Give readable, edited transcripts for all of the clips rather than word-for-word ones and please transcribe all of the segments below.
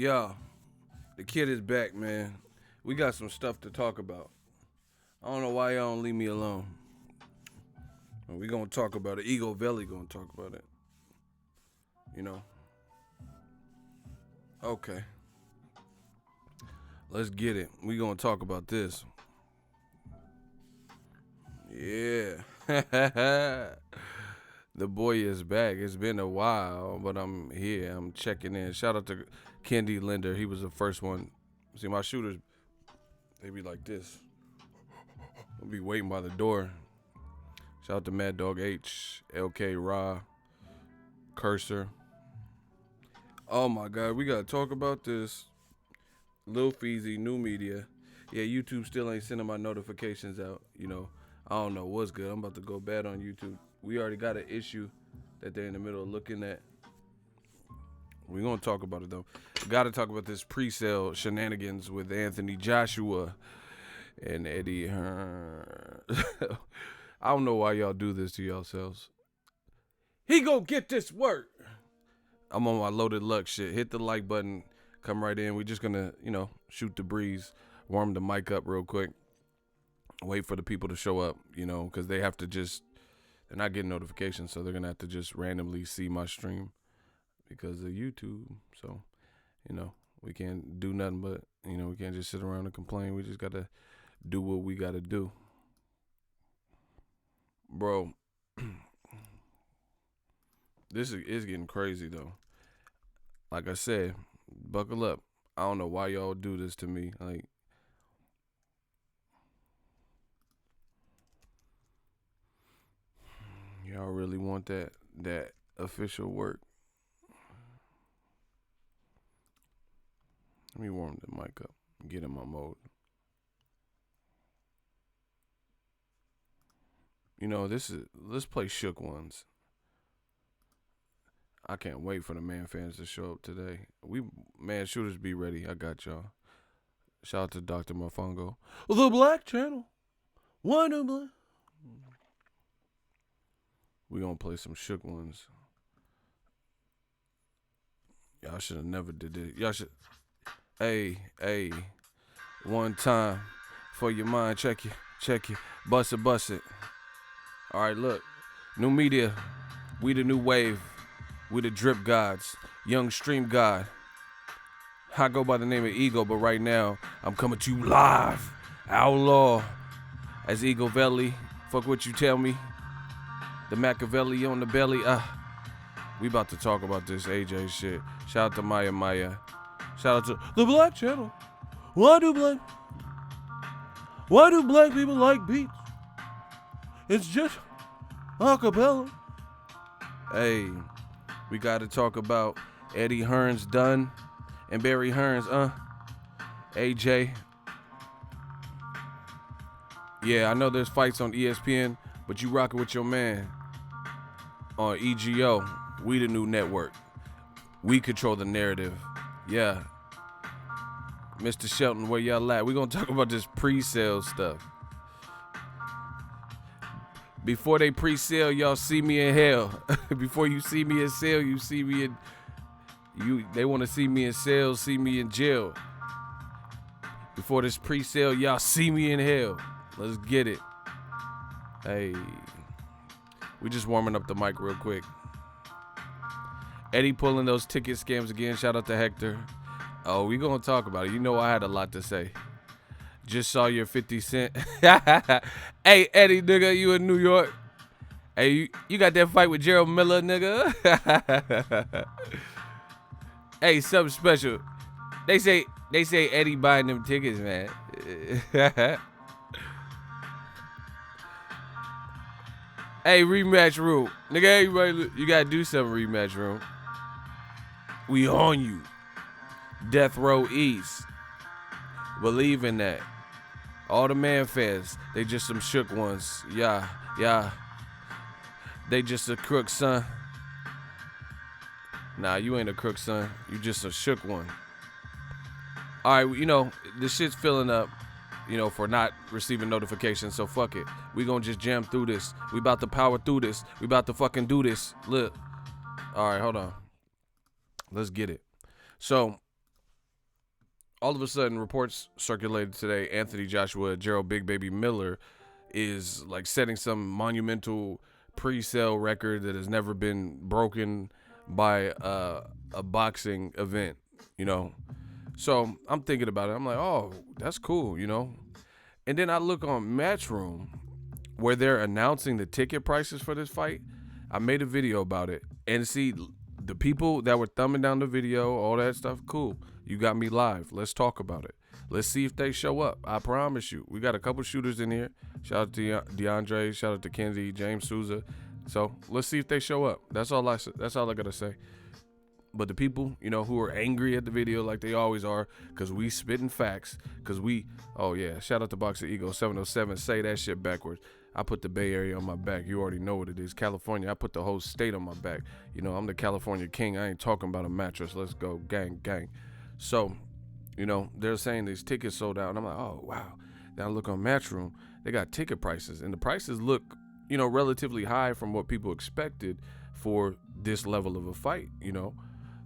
Yo, the kid is back, man. We got some stuff to talk about. I don't know why y'all don't leave me alone. We gonna talk about it. Egoveli gonna talk about it. You know. Okay. Let's get it. We gonna talk about this. Yeah. The boy is back. It's been a while, but I'm here. I'm checking in. Shout out to Kendi Linder. He was the first one. See, my shooters, they be like this. I'll be waiting by the door. Shout out to Mad Dog H, LK Ra, Cursor. Oh my God, we gotta talk about this. Lil Feezy, new media. Yeah, YouTube still ain't sending my notifications out. You know, I don't know what's good. I'm about to go bad on YouTube. We already got an issue that they're in the middle of looking at. We're going to talk about it, though. Got to talk about this Presale shenanigans with Anthony Joshua and Eddie Hearn. I don't know why y'all do this to yourselves. He gonna get this work. I'm on my loaded luck shit. Hit the like button. Come right in. We're just going to, shoot the breeze. Warm the mic up real quick. Wait for the people to show up, because they have to just... They're not getting notifications, so they're going to have to just randomly see my stream because of YouTube. So, we can't do nothing but, we can't just sit around and complain. We just got to do what we got to do. Bro, this is getting crazy, though. Like I said, buckle up. I don't know why y'all do this to me. Like, y'all really want that official work? Let me warm the mic up. Get in my mode. Let's play Shook Ones. I can't wait for the man fans to show up today. Shooters, be ready. I got y'all. Shout out to Dr. Mofongo. The Black Channel. Wonderboy. We gonna play some Shook Ones. Y'all should have never did it. Y'all should. Hey. One time for your mind. Check it. Bust it. All right, look. New media. We the new wave. We the drip gods. Young stream god. I go by the name of Ego, but right now I'm coming to you live. Outlaw. As Egoveli. Fuck what you tell me. The Machiavelli on the belly. We about to talk about this AJ shit. Shout out to Maya. Shout out to the Black Channel. Why do black people like beats? It's just acapella. Hey, we got to talk about Eddie Hearn's done and Barry Hearn's, AJ. Yeah, I know there's fights on ESPN, but you rocking with your man on EGO. We the new network. We control the narrative. Yeah. Mr. Shelton, where y'all at? We're going to talk about this pre-sale stuff. Before they pre-sale, y'all see me in hell. Before you see me in sale, you see me in... They want to see me in sale, see me in jail. Before this pre-sale, y'all see me in hell. Let's get it. Hey. We just warming up the mic real quick. Eddie pulling those ticket scams again. Shout out to Hector. Oh, we gonna talk about it. You know I had a lot to say. Just saw your 50 Cent. Hey, Eddie, nigga, you in New York? Hey, you got that fight with Jarrell Miller, nigga? Hey, something special. They say Eddie buying them tickets, man. Hey, rematch room. Nigga, everybody, you gotta do something, rematch room. We on you. Death Row East. Believe in that. All the man fans, they just some shook ones. Yeah. They just a crook, son. Nah, you ain't a crook, son. You just a shook one. All right, this shit's filling up, for not receiving notifications, so fuck it. We gonna just jam through this. We about to power through this. We about to fucking do this. Look. All right, hold on. Let's get it. So, all of a sudden, reports circulated today, Anthony Joshua, Jarrell Big Baby Miller is like setting some monumental pre-sale record that has never been broken by a boxing event, you know. So I'm thinking about it. I'm like, oh, that's cool, you know. And then I look on Matchroom where they're announcing the ticket prices for this fight. I made a video about it. And see, the people that were thumbing down the video, all that stuff, cool. You got me live. Let's talk about it. Let's see if they show up. I promise you. We got a couple shooters in here. Shout out to DeAndre. Shout out to Kenzie, James Souza. So let's see if they show up. That's all I gotta say. But the people, you know, who are angry at the video like they always are, because we spitting facts, because oh yeah, shout out to Boxingego 707, say that shit backwards. I put the Bay Area on my back. You already know what it is. California, I put the whole state on my back. You know, I'm the California king. I ain't talking about a mattress. Let's go, gang, gang. So, you know, they're saying these tickets sold out. And I'm like, oh, wow. Then I look on Matchroom. They got ticket prices. And the prices look, you know, relatively high from what people expected for this level of a fight, you know.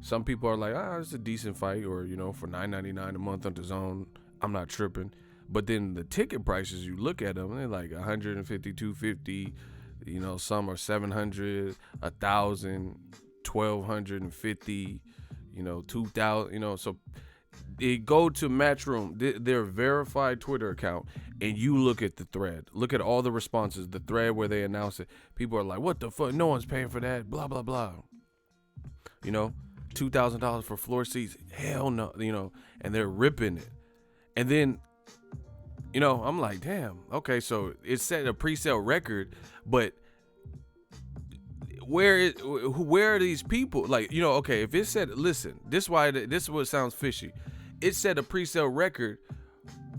Some people are like, it's a decent fight. Or, you know, for $9.99 a month on DAZN, I'm not tripping. But then the ticket prices, you look at them, they're like $150, $250. You know, some are $700, $1,000, $1,250. You know, 2,000. You know, so they go to Matchroom, their verified Twitter account, and you look at the thread. Look at all the responses. The thread where they announce it. People are like, "What the fuck? No one's paying for that." Blah blah blah. You know, $2,000 for floor seats. Hell no. You know, and they're ripping it. And then, you know, I'm like, damn, okay, so it set a pre-sale record, but where are these people? Like, you know, okay, if it said, listen, this is what sounds fishy. It set a pre-sale record,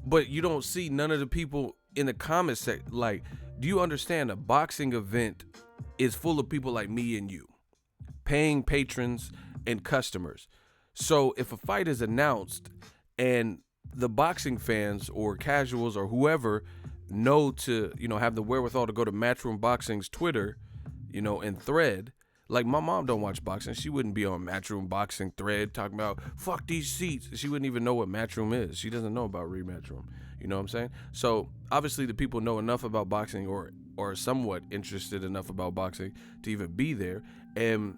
but you don't see none of the people in the comments section. Like, do you understand a boxing event is full of people like me and you, paying patrons and customers. So if a fight is announced and the boxing fans or casuals or whoever know to, you know, have the wherewithal to go to Matchroom Boxing's Twitter, you know, and thread, like my mom don't watch boxing. She wouldn't be on Matchroom Boxing thread talking about fuck these seats. She wouldn't even know what Matchroom is. She doesn't know about Rematchroom. You know what I'm saying? So obviously the people know enough about boxing or somewhat interested enough about boxing to even be there. And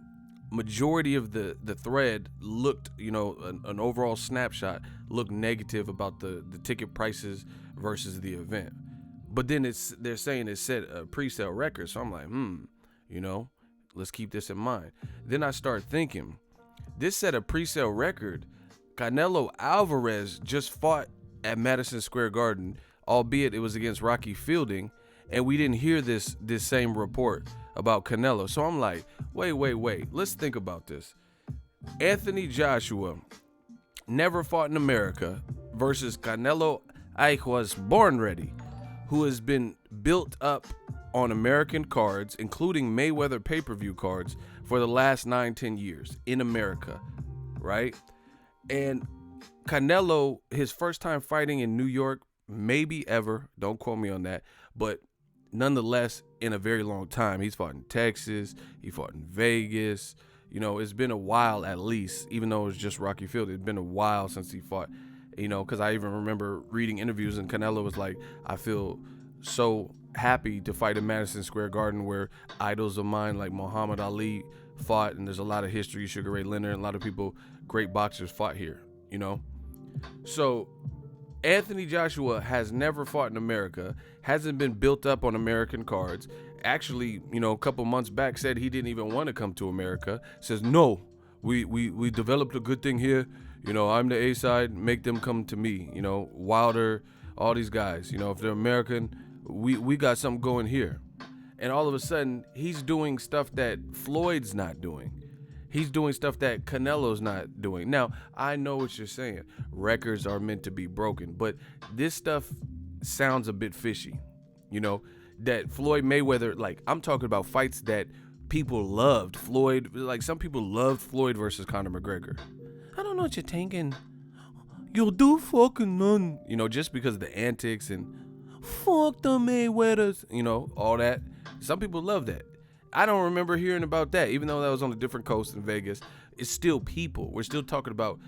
majority of the thread looked, you know, an overall snapshot looked negative about the ticket prices versus the event. But then they're saying it set a pre-sale record. So I'm like, you know, let's keep this in mind. Then I start thinking, this set a pre-sale record. Canelo Alvarez just fought at Madison Square Garden, albeit it was against Rocky Fielding, and we didn't hear this same report about Canelo. So I'm like, wait. Let's think about this. Anthony Joshua never fought in America versus Canelo was born ready, who has been built up on American cards, including Mayweather pay-per-view cards, for the last 9-10 years in America, right? And Canelo, his first time fighting in New York, maybe ever, don't quote me on that, but nonetheless, in a very long time. He's fought in Texas, he fought in Vegas. You know, it's been a while at least, even though it was just Rocky Field. It's been a while since he fought, you know, because I even remember reading interviews and Canelo was like, I feel so happy to fight in Madison Square Garden where idols of mine like Muhammad Ali fought, and there's a lot of history, Sugar Ray Leonard, and a lot of people, great boxers fought here, you know. So Anthony Joshua has never fought in America, hasn't been built up on American cards. Actually, you know, a couple months back said he didn't even want to come to America. Says, no, we developed a good thing here. You know, I'm the A-side, make them come to me. You know, Wilder, all these guys. You know, if they're American, we got something going here. And all of a sudden, he's doing stuff that Floyd's not doing. He's doing stuff that Canelo's not doing. Now, I know what you're saying. Records are meant to be broken. But this stuff sounds a bit fishy. You know, that Floyd Mayweather, like, I'm talking about fights that people loved. Floyd, like, some people loved Floyd versus Conor McGregor. I don't know what you're thinking. You'll do fucking none. You know, just because of the antics and fuck the Mayweathers, you know, all that. Some people love that. I don't remember hearing about that, even though that was on a different coast in Vegas. it's still people. We're still talking about,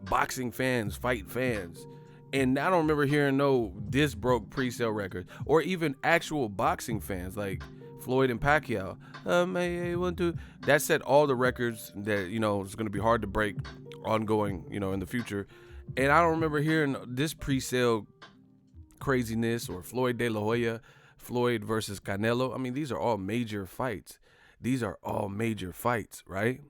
boxing fans, fight fans. And I don't remember hearing no this broke Presale records, or even actual boxing fans like Floyd and Pacquiao. That set all the records that, it's going to be hard to break ongoing, in the future. And I don't remember hearing this Presale craziness, or Floyd De La Hoya, Floyd versus Canelo. I mean, these are all major fights. Right?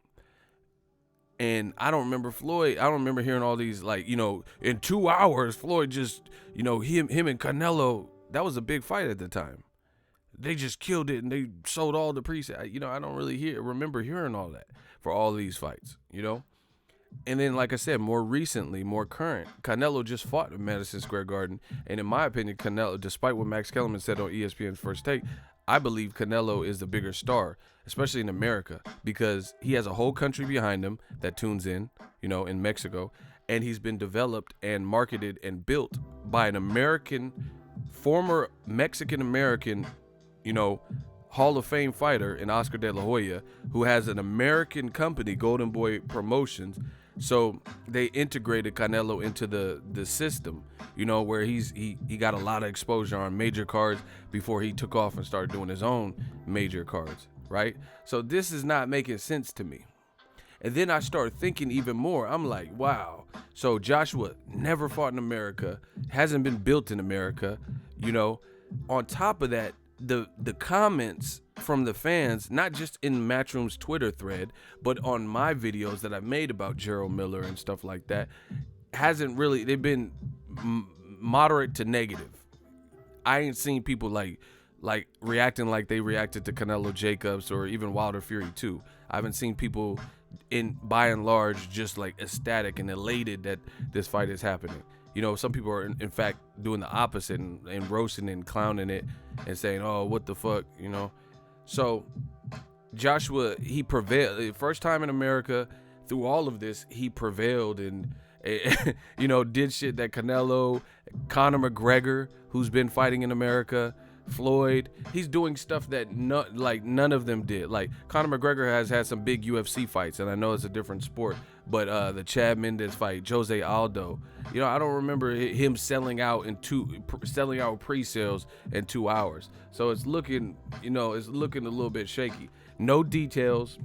And I don't remember Floyd. I don't remember hearing all these, like, in 2 hours, Floyd just, him and Canelo, that was a big fight at the time. They just killed it and they sold all the presale. I don't really remember hearing all that for all these fights, And then, like I said, more recently, more current, Canelo just fought in Madison Square Garden. And in my opinion, Canelo, despite what Max Kellerman said on ESPN's First Take, I believe Canelo is the bigger star, especially in America, because he has a whole country behind him that tunes in, in Mexico. And he's been developed and marketed and built by an former Mexican-American, Hall of Fame fighter in Oscar De La Hoya, who has an American company, Golden Boy Promotions. So they integrated Canelo into the system, where he got a lot of exposure on major cards before he took off and started doing his own major cards, right? So this is not making sense to me. And then I start thinking even more. I'm like, wow. So Joshua never fought in America, hasn't been built in America, On top of that, the comments from the fans, not just in Matchroom's Twitter thread, but on my videos that I've made about Jarrell Miller and stuff like that, they've been moderate to negative. I ain't seen people like reacting like they reacted to Canelo Jacobs or even Wilder Fury 2. I haven't seen people, by and large, just like ecstatic and elated that this fight is happening. Some people are, in fact, doing the opposite and roasting and clowning it and saying, oh, what the fuck, So Joshua, he prevailed. First time in America, through all of this, he prevailed and, did shit that Canelo, Conor McGregor, who's been fighting in America, Floyd, he's doing stuff that none of them did. Like, Conor McGregor has had some big UFC fights, and I know it's a different sport, but the Chad Mendes fight, Jose Aldo, I don't remember him selling out pre-sales in 2 hours. So it's looking a little bit shaky. No details,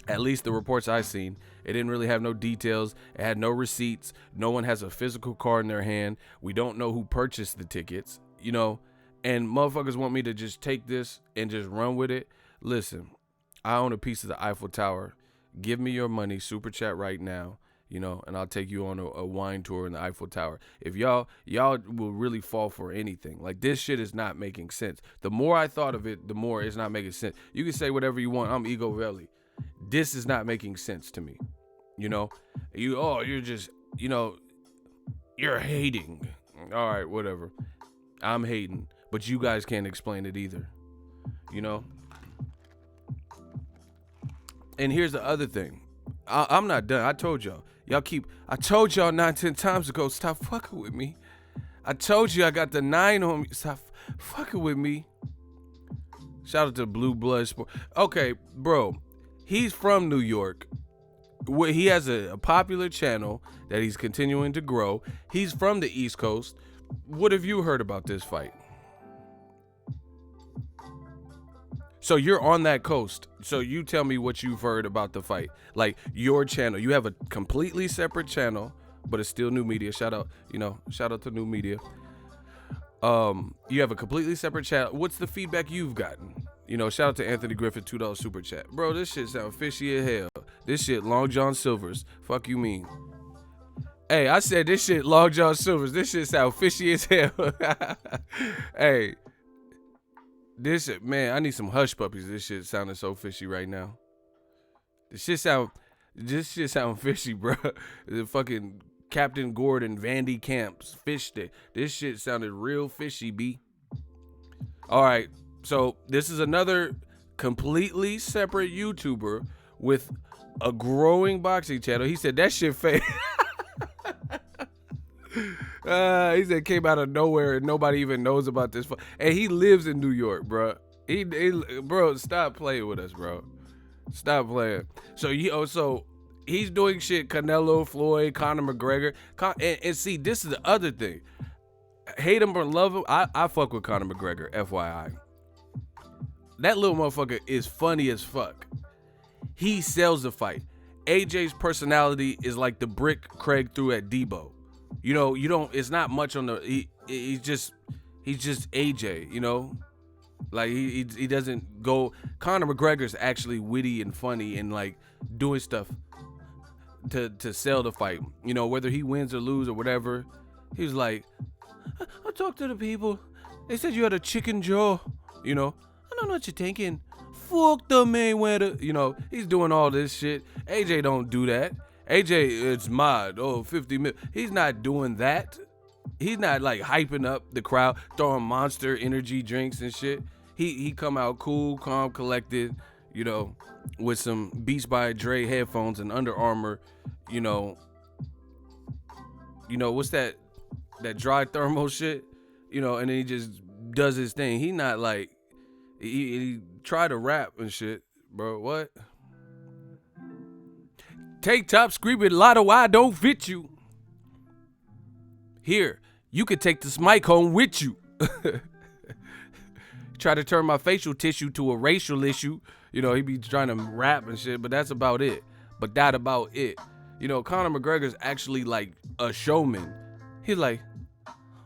at least the reports I've seen. It didn't really have no details. It had no receipts. No one has a physical card in their hand. We don't know who purchased the tickets, and motherfuckers want me to just take this and just run with it. Listen, I own a piece of the Eiffel Tower. Give me your money, super chat right now, and I'll take you on a wine tour in the Eiffel Tower. If y'all will really fall for anything. Like, this shit is not making sense. The more I thought of it, the more it's not making sense. You can say whatever you want. I'm Egoveli. This is not making sense to me. You're just, you're hating. All right, whatever. I'm hating, but you guys can't explain it either. And here's the other thing. I'm not done. I told y'all. I told y'all 9-10 times ago, stop fucking with me. I told you I got the 9 on me. Stop fucking with me. Shout out to Blue Blood Sport. Okay, bro. He's from New York. He has a popular channel that he's continuing to grow. He's from the East Coast. What have you heard about this fight? So you're on that coast. So you tell me what you've heard about the fight. Like, your channel. You have a completely separate channel, but it's still New Media. Shout out to New Media. You have a completely separate channel. What's the feedback you've gotten? Shout out to Anthony Griffith, $2 super chat. Bro, this shit sound fishy as hell. This shit Long John Silver's. Fuck you mean? Hey, I said this shit Long John Silver's. This shit sound fishy as hell. Hey, this shit, man, I need some hush puppies. This shit sounding so fishy right now. This shit sound fishy, bro. The fucking Captain Gordon, Vandy Camps, fish stick. This shit sounded real fishy, B. All right, so this is another completely separate YouTuber with a growing boxing channel. He said that shit fake. He said came out of nowhere and nobody even knows about this. And he lives in New York, bro. Bro, stop playing with us, bro. Stop playing. So He's doing shit Canelo, Floyd, Conor McGregor. And see, this is the other thing. Hate him or love him, I fuck with Conor McGregor, FYI. That little motherfucker is funny as fuck. He sells the fight. AJ's personality is like the brick Craig threw at Debo. You know, it's not much on the, he's just AJ, you know? Like, he doesn't go, Conor McGregor's actually witty and funny and like doing stuff to sell the fight. You know, whether he wins or lose or whatever, he's like, I talked to the people. They said you had a chicken jaw. You know, I don't know what you're thinking. Fuck the Mayweather. You know, he's doing all this shit. AJ don't do that. AJ, it's mod. 50 mil. He's not doing that. He's not like hyping up the crowd, throwing Monster energy drinks and shit. He come out cool, calm, collected, you know, with some Beats by Dre headphones and Under Armour, you know, what's that dry thermal shit, you know, and then he just does his thing. He not like, he try to rap and shit, bro. What? Take top screaming lotto, I don't fit you. Here, you can take this mic home with you. Try to turn my facial tissue to a racial issue. You know, he be trying to rap and shit, but that's about it. But that about it. You know, Conor McGregor's actually like a showman. He's like,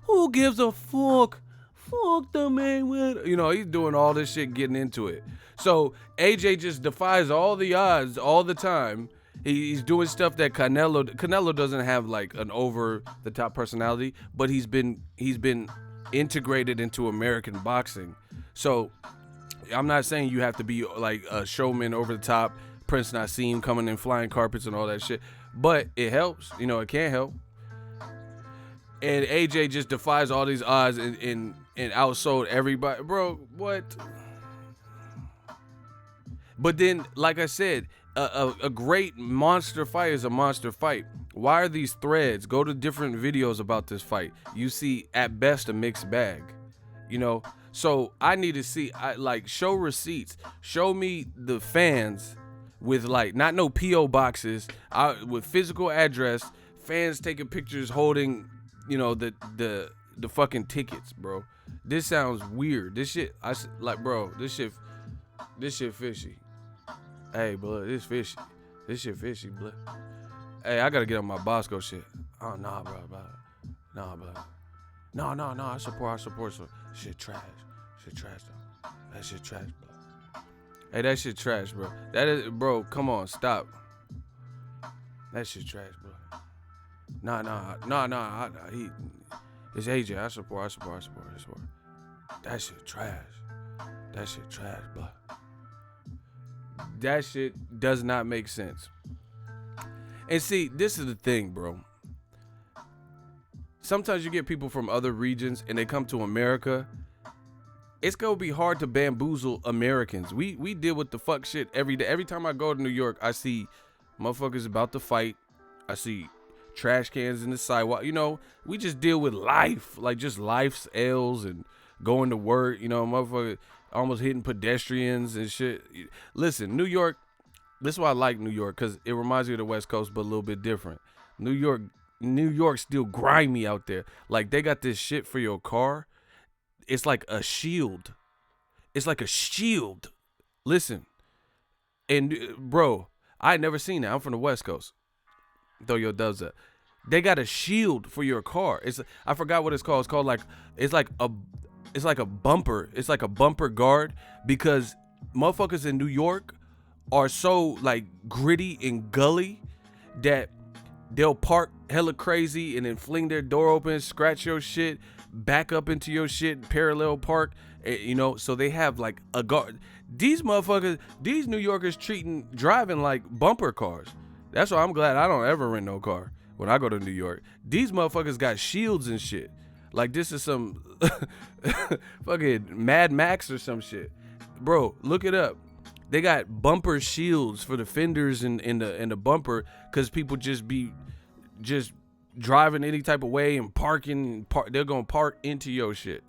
who gives a fuck? Fuck the Mayweather. You know, he's doing all this shit, getting into it. So AJ just defies all the odds all the time. He's doing stuff that Canelo doesn't have like an over the top personality, but he's been integrated into American boxing. So I'm not saying you have to be like a showman over the top, Prince Nassim coming in flying carpets and all that shit, but it helps. You know, it can help. And AJ just defies all these odds and outsold everybody. Bro, what? But then, like I said, a great monster fight is a monster fight. Why are these threads? Go to different videos about this fight. You see, at best, a mixed bag. You know? So I need to see, show receipts. Show me the fans with, like, not no P.O. boxes, with physical address, fans taking pictures holding, you know, the fucking tickets, bro. This sounds weird. This shit, bro, this shit fishy. Hey, blood, this fishy. This shit fishy, blood. Hey, I gotta get on my Bosco shit. Oh, nah, bro. Nah, blood. No, I support. Shit trash. Shit trash, though. That shit trash, bro. Hey, that shit trash, bro. That is, bro, come on, stop. That shit trash, bro. Nah. It's AJ. I support. That shit trash. Bro. That shit does not make sense. And see, this is the thing, bro. Sometimes you get people from other regions and they come to America. It's gonna be hard to bamboozle Americans. We deal with the fuck shit every day. Every time I go to New York, I see motherfuckers about to fight. I see trash cans in the sidewalk. You know, we just deal with life, like just life's L's and going to work. You know, motherfuckers almost hitting pedestrians and shit. Listen, New York, this is why I like New York, because it reminds me of the West Coast, but a little bit different. New York's still grimy out there. Like, they got this shit for your car. It's like a shield. Listen. And, bro, I had never seen that. I'm from the West Coast. Throw your dubs up. They got a shield for your car. I forgot what it's called. It's called like a bumper. It's like a bumper guard, because motherfuckers in New York are so like gritty and gully that they'll park hella crazy and then fling their door open, scratch your shit, back up into your shit, parallel park, you know. So they have like a guard. These New Yorkers driving like bumper cars. That's why I'm glad I don't ever rent no car when I go to New York. These motherfuckers got shields and shit. Like this is some fucking Mad Max or some shit. Bro, look it up. They got bumper shields for the fenders and the bumper, because people just driving any type of way and parking. They're gonna park into your shit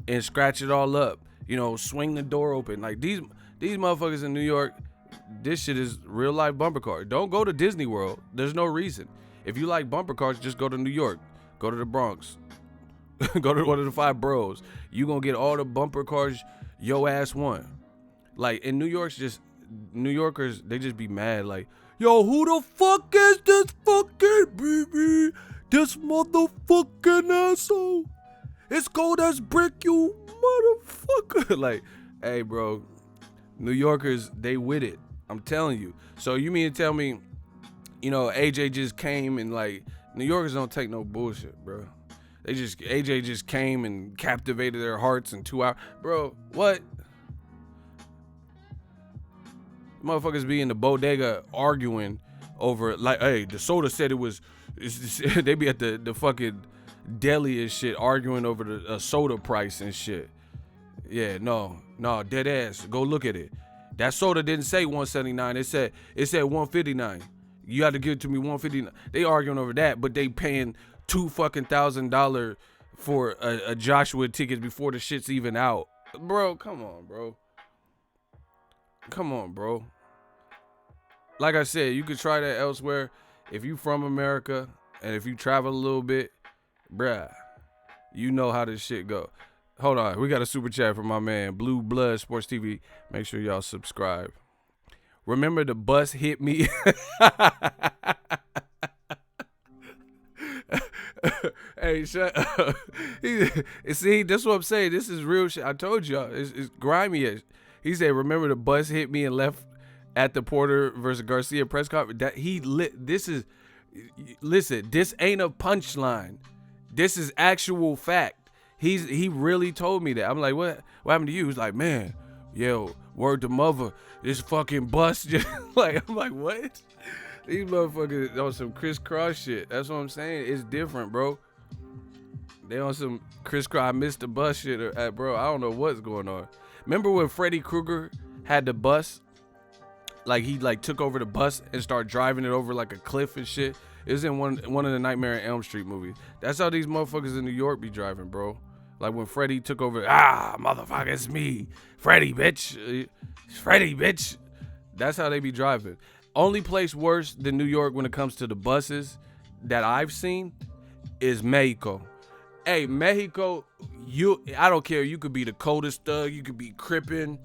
and scratch it all up. You know, swing the door open. Like these motherfuckers in New York, this shit is real life bumper cars. Don't go to Disney World. There's no reason. If you like bumper cars, just go to New York. Go to the Bronx. Go to one of the 5 boroughs. You gonna get all the bumper cars your ass want. Like in New Yorkers, they just be mad. Like, yo, who the fuck is this fucking baby? This motherfucking asshole. It's cold as brick, you motherfucker. Like, hey, bro, New Yorkers, they with it. I'm telling you. So you mean to tell me, AJ just came and like, New Yorkers don't take no bullshit, bro. AJ just came and captivated their hearts in 2 hours. Bro, what? Motherfuckers be in the bodega arguing over, like, hey, the soda said it was, they be at the fucking deli and shit arguing over the soda price and shit. Yeah, no, dead ass. Go look at it. That soda didn't say $179. It said $159. You had to give it to me $159. They arguing over that, but they paying $2,000 for a Joshua ticket before the shit's even out. Bro, come on, bro. Like I said, you could try that elsewhere. If you from America and if you travel a little bit, bruh, you know how this shit go. Hold on, we got a super chat from my man Blue Blood Sports TV. Make sure y'all subscribe. Remember the bus hit me. Hey, shut up. See, that's what I'm saying. This is real shit. I told y'all, it's grimy. He said, remember the bus hit me and left at the Porter versus Garcia press conference. Listen, this ain't a punchline. This is actual fact. He really told me that. I'm like, what happened to you? He's like, man, yo, word to mother, this fucking bus just like, I'm like, what? These motherfuckers on some crisscross shit. That's what I'm saying. It's different, bro. They on some crisscross. I missed the bus shit, bro. I don't know what's going on. Remember when Freddy Krueger had the bus? Like he took over the bus and started driving it over like a cliff and shit. It was in one of the Nightmare on Elm Street movies. That's how these motherfuckers in New York be driving, bro. Like when Freddy took over, motherfucker, it's me, Freddy, bitch. Freddy, bitch. That's how they be driving. Only place worse than New York when it comes to the buses that I've seen is Mexico. Hey, Mexico, I don't care. You could be the coldest thug. You could be crippin'.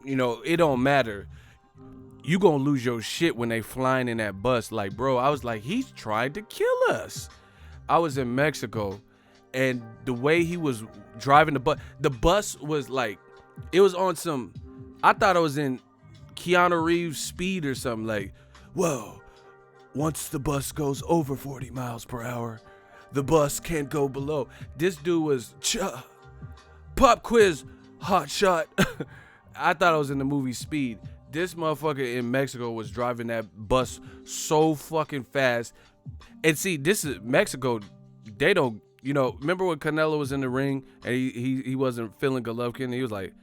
It don't matter. You gonna lose your shit when they flying in that bus. Like, bro, I was like, he's trying to kill us. I was in Mexico, and the way he was driving the bus was like, it was on some, I thought I was in Keanu Reeves Speed or something. Like, whoa, once the bus goes over 40 miles per hour, the bus can't go below. This dude was pop quiz, hot shot. I thought I was in the movie Speed. This motherfucker in Mexico was driving that bus so fucking fast. And see, this is Mexico. They don't, remember when Canelo was in the ring and he wasn't feeling Golovkin? He was like,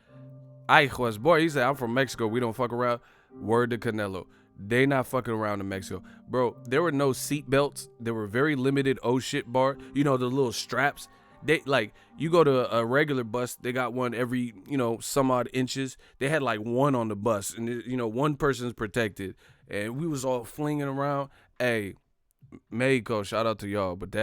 ay, was boy. He said, I'm from Mexico. We don't fuck around. Word to Canelo. They not fucking around in Mexico. Bro, there were no seat belts. There were very limited oh shit bar. The little straps. They like, you go to a regular bus, they got one every, some odd inches. They had like one on the bus and, one person's protected. And we was all flinging around. Hey, Mexico, shout out to y'all. But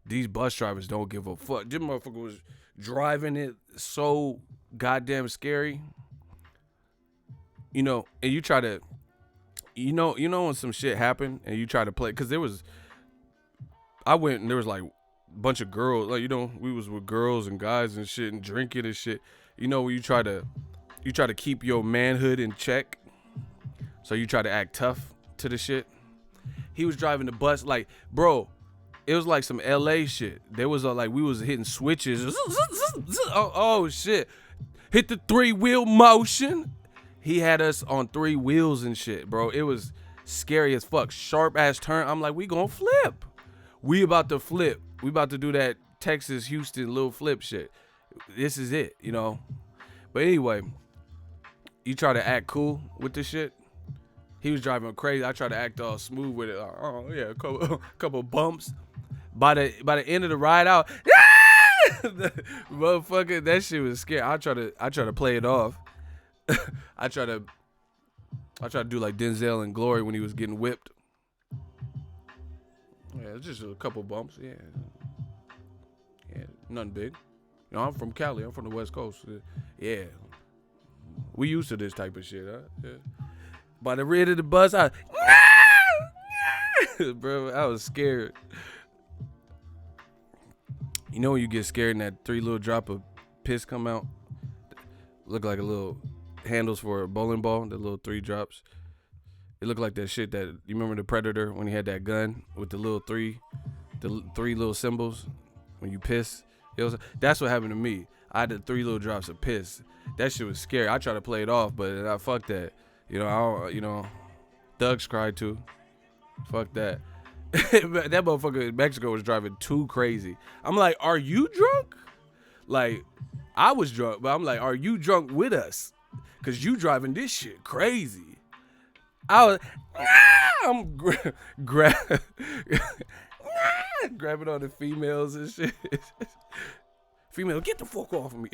these bus drivers don't give a fuck. This motherfucker was driving it so goddamn scary. And you try to, when some shit happened and you try to play, because I went and there was like bunch of girls, like, we was with girls and guys and shit and drinking and shit. Where you try to keep your manhood in check, so you try to act tough to the shit. He was driving the bus like, bro, it was like some LA shit. There was like, we was hitting switches. Oh shit, hit the 3-wheel motion. He had us on 3 wheels and shit, bro. It was scary as fuck. Sharp ass turn. I'm like, we gonna flip. We about to flip. We about to do that Texas, Houston little flip shit. This is it, But anyway, you try to act cool with this shit. He was driving crazy. I tried to act all smooth with it. Oh yeah, a couple bumps. By the end of the ride out, motherfucker, that shit was scary. I try to play it off. I try to I tried to do like Denzel and Glory when he was getting whipped. Yeah, it's just a couple bumps. Yeah, nothing big. You know, I'm from Cali. I'm from the West Coast. Yeah, we used to this type of shit. Huh? Yeah. By the red of the bus, bro, I was scared. You know when you get scared and that 3 little drop of piss come out? Look like a little handles for a bowling ball, the little 3 drops. It looked like that shit that, you remember the Predator when he had that gun with the little 3 little symbols when you piss? That's what happened to me. I had the 3 little drops of piss. That shit was scary. I tried to play it off, but I fuck that. You know, thugs cried too. Fuck that. That motherfucker in Mexico was driving too crazy. I'm like, are you drunk? Like, I was drunk, but I'm like, are you drunk with us? Cause you driving this shit crazy. I'm grabbing all the females and shit. Female, get the fuck off of me.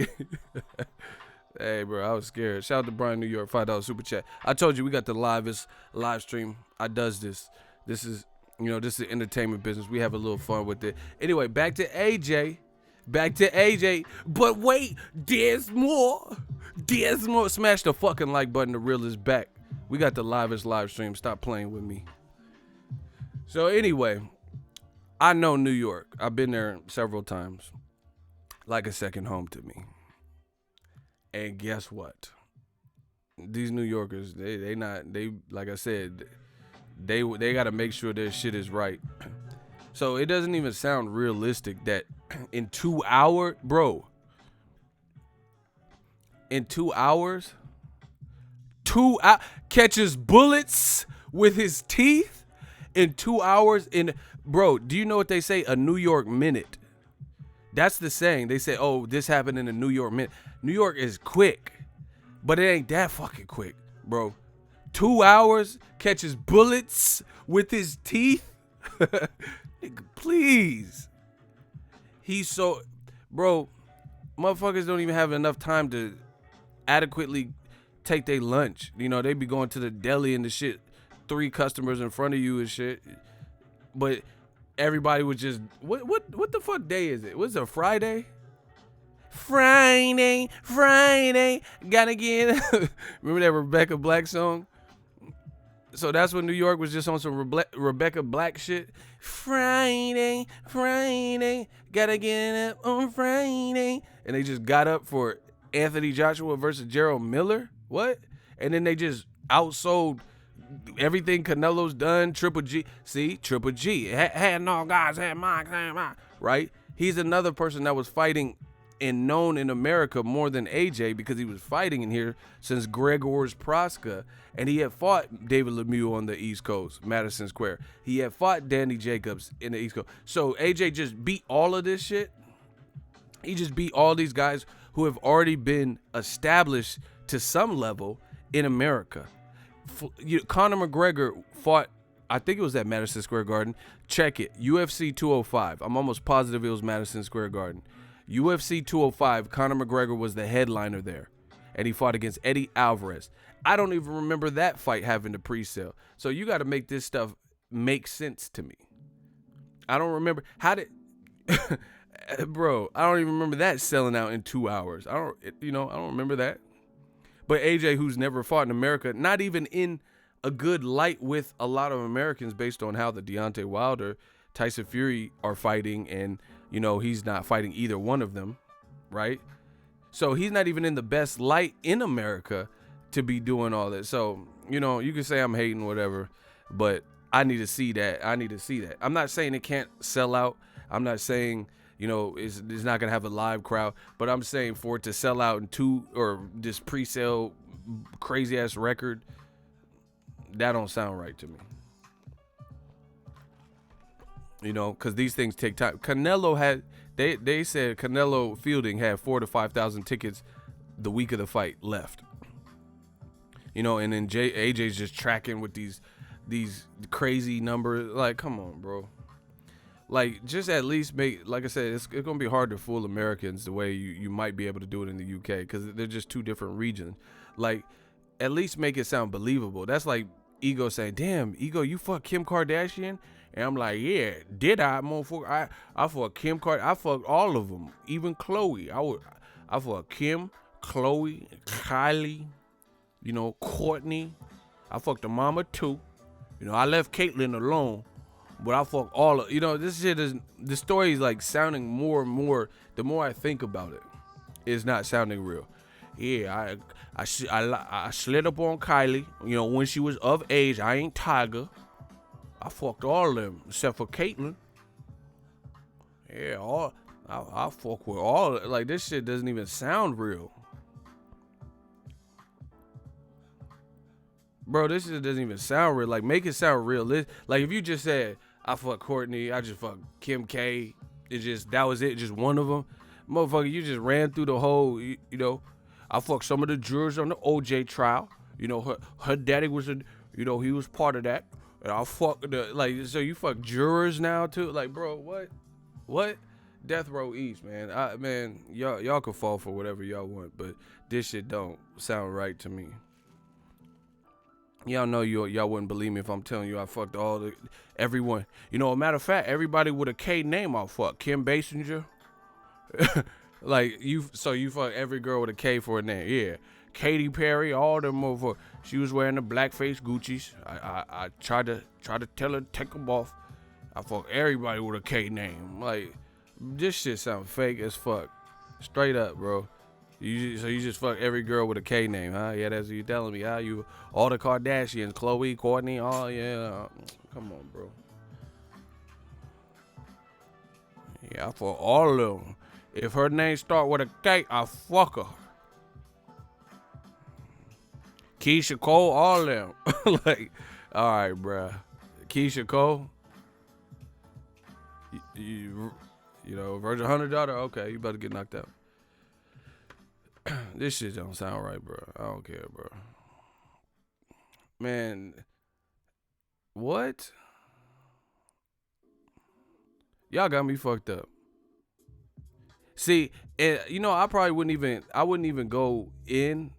Hey, bro, I was scared. Shout out to Brian, New York, $5 super chat. I told you we got the live stream. I does this. This is entertainment business. We have a little fun with it. Anyway, back to AJ. But wait, there's more. Smash the fucking like button. The real is back. We got the live stream. Stop playing with me. So anyway, I know New York. I've been there several times. Like a second home to me. And guess what? These New Yorkers, they like I said, they got to make sure their shit is right. So it doesn't even sound realistic that in 2 hours, bro. In 2 hours, catches bullets with his teeth in 2 hours. Bro, do you know what they say? A New York minute. That's the saying. They say, oh, this happened in a New York minute. New York is quick, but it ain't that fucking quick, bro. 2 hours, catches bullets with his teeth. Nigga, please. Bro, motherfuckers don't even have enough time to adequately take their lunch. You know, they be going to the deli and the shit, 3 customers in front of you and shit. But everybody was just, what the fuck day is it? What's it, Friday? Friday, gotta get. Remember that Rebecca Black song? So that's when New York was just on some Rebecca Black shit. Friday, gotta get up on Friday. And they just got up for Anthony Joshua versus Jarrell Miller. What? And then they just outsold everything Canelo's done. Triple G. See, Triple G. Had no guys, had mine. Right? He's another person that was fighting and known in America more than AJ because he was fighting in here since Gregor's Proska. And he had fought David Lemieux on the East Coast, Madison Square. He had fought Danny Jacobs in the East Coast. So AJ just beat all of this shit. He just beat all these guys who have already been established to some level in America. Conor McGregor fought, I think it was at Madison Square Garden. Check it, UFC 205. I'm almost positive it was Madison Square Garden. UFC 205, Conor McGregor was the headliner there. And he fought against Eddie Alvarez. I don't even remember that fight having the pre-sale. So you got to make this stuff make sense to me. I don't remember. How did... Bro, I don't even remember that selling out in 2 hours. I don't remember that. But AJ, who's never fought in America, not even in a good light with a lot of Americans based on how the Deontay Wilder, Tyson Fury are fighting, and, you know, he's not fighting either one of them, right? So he's not even in the best light in America to be doing all this. So, you know, you can say I'm hating, whatever, but I need to see that. I'm not saying it can't sell out. I'm not saying, you know, it's not going to have a live crowd, but I'm saying for it to sell out in this pre-sale crazy ass record, that don't sound right to me. You know, because these things take time. Canelo had, they said Canelo Fielding had 4,000 to 5,000 tickets the week of the fight left. You know, and then AJ's just tracking with these crazy numbers. Like, come on, bro. Like, just at least make, like I said, it's going to be hard to fool Americans the way you might be able to do it in the UK because they're just two different regions. Like, at least make it sound believable. That's like Ego saying, "Damn, Ego, you fuck Kim Kardashian?" And I'm like, "Yeah, did I, motherfucker? I fuck Kim Kardashian. I fuck all of them, even Chloe. I fuck Kim, Chloe, Kylie, Courtney. I fucked the mama too. I left Caitlyn alone, but I fuck all of. This shit is the story is like sounding more and more. The more I think about it, it's not sounding real. Yeah, I slid up on Kylie, when she was of age. I ain't Tiger. I fucked all of them except for Caitlyn. Yeah, I fuck with all. Like, this shit doesn't even sound real. Bro, this shit doesn't even sound real. Like, make it sound real. Like, if you just said, I fuck Courtney, I just fuck Kim K, that was it, just one of them. Motherfucker, you just ran through the whole, I fucked some of the jurors on the OJ trial. Her daddy was he was part of that. And I fuck so you fuck jurors now too? Like, bro, what? Death Row East, man. Y'all can fall for whatever y'all want, but this shit don't sound right to me. Y'all know y'all wouldn't believe me if I'm telling you I fucked everyone. A matter of fact, everybody with a K name I fucked. Kim Basinger. Like, you fuck every girl with a K for a name. Yeah. Katy Perry, all them motherfuckers. She was wearing the blackface Gucci's. I tried to tell her to take them off. I fuck everybody with a K name. Like, this shit sounds fake as fuck. Straight up, bro. So you just fuck every girl with a K name, huh? Yeah, that's what you telling me, huh? You all the Kardashians, Khloe, Kourtney, oh yeah. Come on, bro. Yeah, I fuck all of them. If her name start with a K, I fuck her. Keisha Cole, all of them. Like, all right, bruh. Keisha Cole, Virgin Hunter daughter. Okay, you better get knocked out. This shit don't sound right, bro. I don't care, bro. Man, what? Y'all got me fucked up. See, I probably wouldn't even go in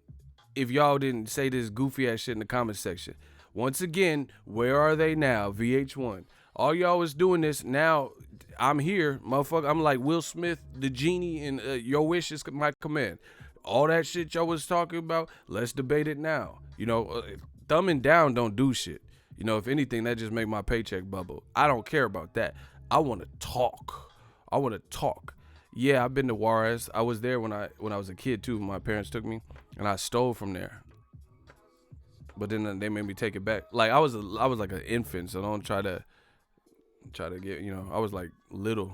if y'all didn't say this goofy ass shit in the comment section. Once again, where are they now? VH1. All y'all was doing this. Now I'm here, motherfucker. I'm like Will Smith, the genie, and your wish is my command. All that shit y'all was talking about, let's debate it now. Thumbing down don't do shit. If anything, that just make my paycheck bubble. I don't care about that. I want to talk. Yeah, I've been to Juarez. I was there when I was a kid too. My parents took me, and I stole from there. But then they made me take it back. Like, I was like an infant, so don't try to get, I was like little.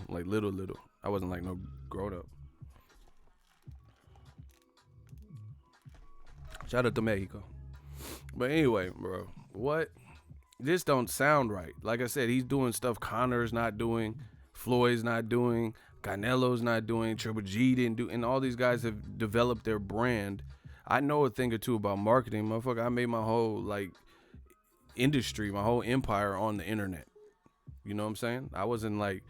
I wasn't like no grown up. Shout out to Mexico. But anyway, bro, what? This don't sound right. Like I said, he's doing stuff Connor's not doing, Floyd's not doing, Canelo's not doing, Triple G didn't do, and all these guys have developed their brand. I know a thing or two about marketing, motherfucker. I made my whole industry, my whole empire on the internet. You know what I'm saying? I wasn't like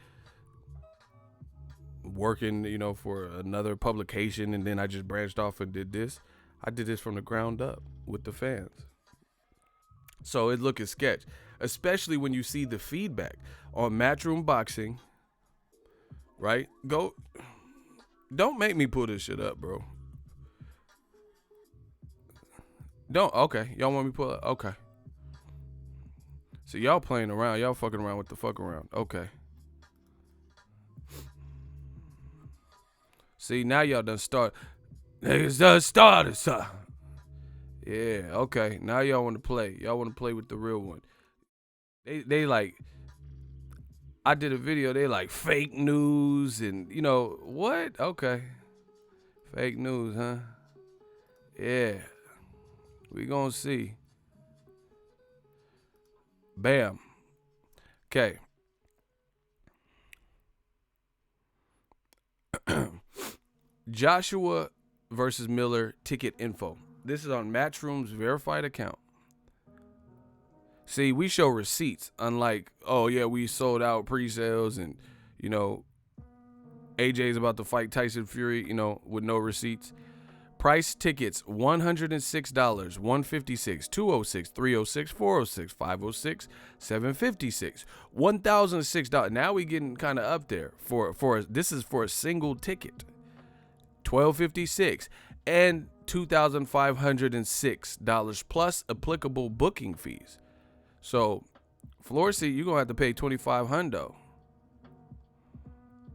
working, for another publication and then I just branched off and did this. I did this from the ground up with the fans. So it looking sketch, especially when you see the feedback on Matchroom Boxing. Right? Don't make me pull this shit up, bro. Okay. Y'all want me to pull it? Okay. So y'all playing around. Y'all fucking around with the fuck around. Okay. See, now y'all done start. Niggas done started, son. Yeah, okay. Now y'all want to play. Y'all want to play with the real one. They like, I did a video, they like fake news and, what? Okay. Fake news, huh? Yeah. We gonna see. Bam. Okay. Joshua versus Miller ticket info. This is on Matchroom's verified account. See, we show receipts, unlike, oh yeah, we sold out pre-sales and, AJ's about to fight Tyson Fury, with no receipts. Price tickets $106, $156, $206, $306, $406, $506, $756, $1,006. Now we getting kind of up there for this is for a single ticket. $1,256 and $2,506 plus applicable booking fees. So floor seat, you're gonna have to pay $2,500.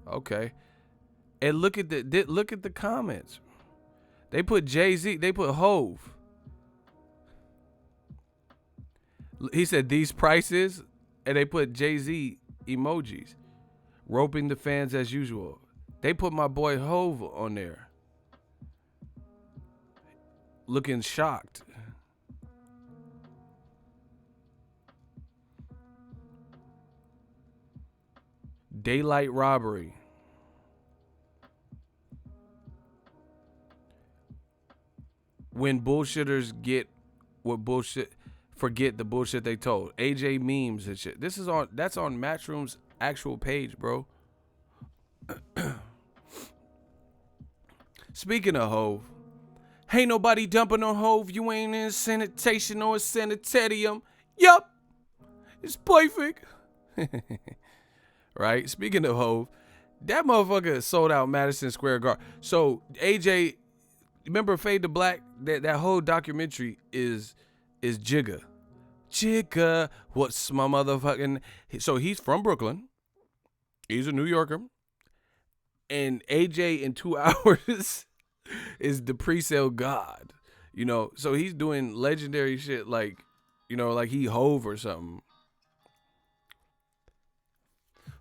Okay. And look at the comments. They put Jay-Z, they put Hove. He said these prices, and they put Jay-Z emojis. Roping the fans as usual. They put my boy Hove on there. Looking shocked. Daylight robbery. When bullshitters get what bullshit, forget the bullshit they told. AJ memes and shit. That's on Matchroom's actual page, bro. Speaking of Hove, ain't nobody dumping on Hove. You ain't in sanitation or a sanitarium. Yup, it's perfect. Right? Speaking of Hove, that motherfucker sold out Madison Square Garden. So AJ, remember Fade to Black? That whole documentary is Jigga. Jigga, what's my motherfucking... So he's from Brooklyn. He's a New Yorker. And AJ in 2 hours is the Presale god. You know, so he's doing legendary shit like, you know, like he Hove or something.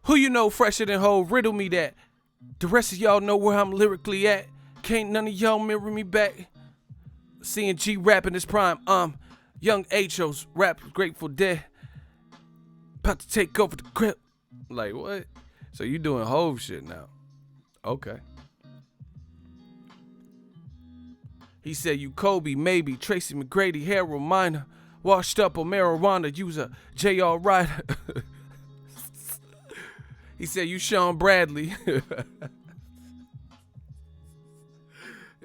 Who you know fresher than Hove? Riddle me that. The rest of y'all know where I'm lyrically at. Can't none of y'all mirror me back. Seeing G rap in his prime. Young H.O.'s rap Grateful Dead. About to take over the grip. Like what? So you doing Hove shit now? Okay. He said you Kobe, maybe Tracy McGrady, Harold Miner, washed up on marijuana user, J.R. Ryder. He said you Sean Bradley.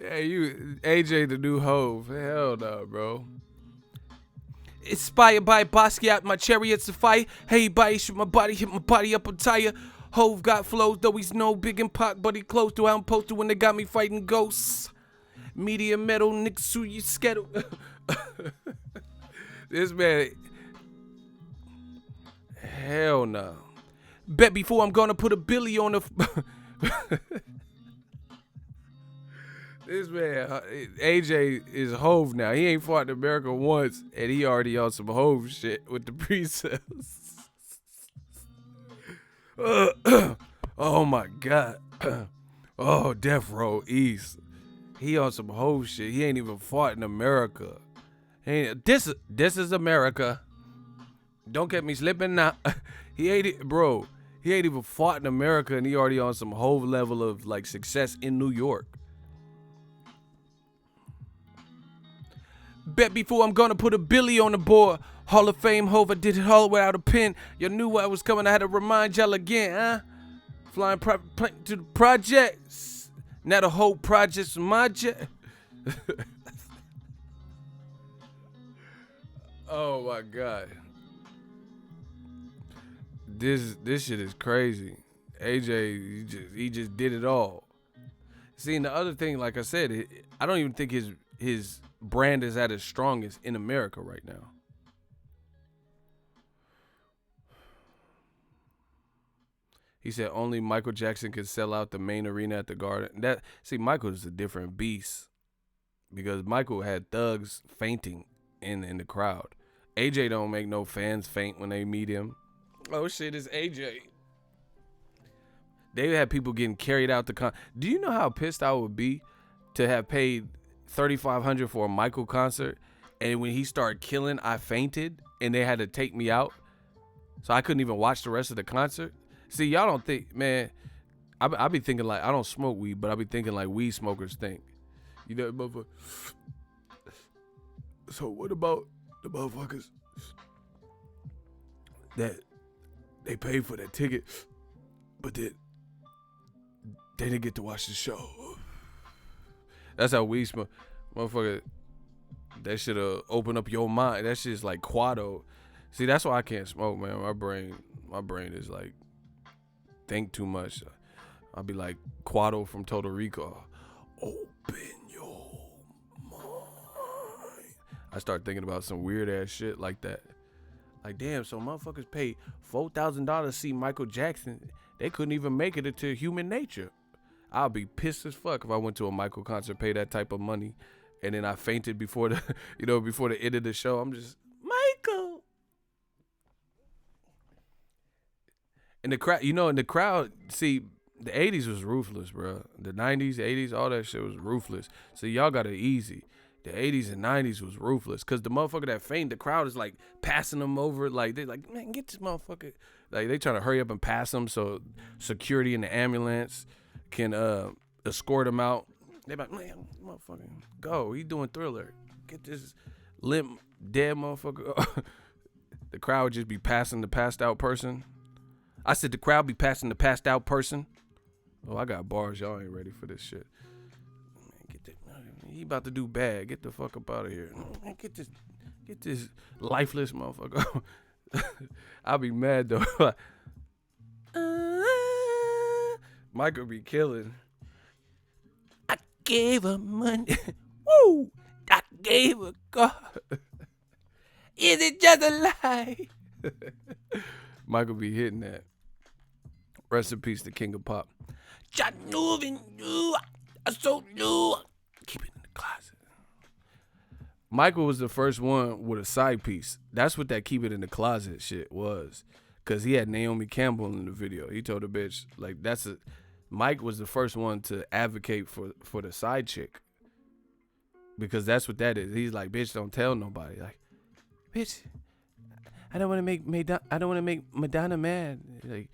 Yeah, you AJ the new Hove. Hell no, bro. Inspired by Basquiat, my chariots to fight. Hey, body, shoot my body, hit my body up on tire. Hove got flows, though he's no big and pop, but he close to how I'm posted when they got me fighting ghosts. Media metal, niggas who you skettle. This man, hell no. Bet before I'm gonna put a Billy on the. This man, AJ is Hove now. He ain't fought in America once, and he already on some Hove shit with the pre-sales. Oh my God. Oh, Death Row East. He on some Hove shit. He ain't even fought in America. This is America. Don't get me slipping now. He ain't even fought in America, and he already on some Hove level of like success in New York. Bet before I'm gonna put a Billy on the board. Hall of Fame Hove, I did it all without a pin. You knew I was coming, I had to remind y'all again, huh? Flying plane to the projects. Now the whole project's my jet. Oh my God. This shit is crazy. AJ, he just did it all. See, and the other thing, like I said, I don't even think his brand is at its strongest in America right now. He said only Michael Jackson could sell out the main arena at the Garden. Michael is a different beast because Michael had thugs fainting in the crowd. AJ don't make no fans faint when they meet him. Oh shit, it's AJ. They had people getting carried out the Do you know how pissed I would be to have paid $3,500 for a Michael concert, and when he started killing, I fainted, and they had to take me out, so I couldn't even watch the rest of the concert? See, y'all don't think, man. I be thinking like I don't smoke weed, but I be thinking like weed smokers think. You know, motherfucker. So what about the motherfuckers that they paid for that ticket, but they didn't get to watch the show? That's how weed smoke. Motherfucker, that shit'll open up your mind. That shit's like Quado. See, that's why I can't smoke, man. My brain is like, think too much. I'll be like Quado from Total Recall. Open your mind. I start thinking about some weird ass shit like that. Like, damn, so motherfuckers paid $4,000 to see Michael Jackson. They couldn't even make it into Human Nature. I'll be pissed as fuck if I went to a Michael concert, pay that type of money, and then I fainted before the, before the end of the show. I'm just, Michael. And the crowd, see, the 80s was ruthless, bro. The 90s, 80s, all that shit was ruthless. So y'all got it easy. The 80s and 90s was ruthless. Because the motherfucker that fainted, the crowd is like passing them over. Like, they're like, man, get this motherfucker. Like, they trying to hurry up and pass him so security in the ambulance can escort him out. They like, man, motherfucker, go. He doing Thriller. Get this limp, dead motherfucker. The crowd would just be passing the passed out person. I said the crowd be passing the passed out person. Oh, I got bars. Y'all ain't ready for this shit. He about to do bad. Get the fuck up out of here. Man, get this lifeless motherfucker. I'll be mad though. Michael be killing. I gave her money. Woo! I gave her car. Is it just a lie? Michael be hitting that. Rest in peace, the king of pop. Just moving you. I so new. Keep it in the closet. Michael was the first one with a side piece. That's what that keep it in the closet shit was. Cause he had Naomi Campbell in the video. He told the bitch, like, Mike was the first one to advocate for the side chick. Because that's what that is. He's like, bitch, don't tell nobody. Like, bitch, I don't want to make Madonna mad. Like,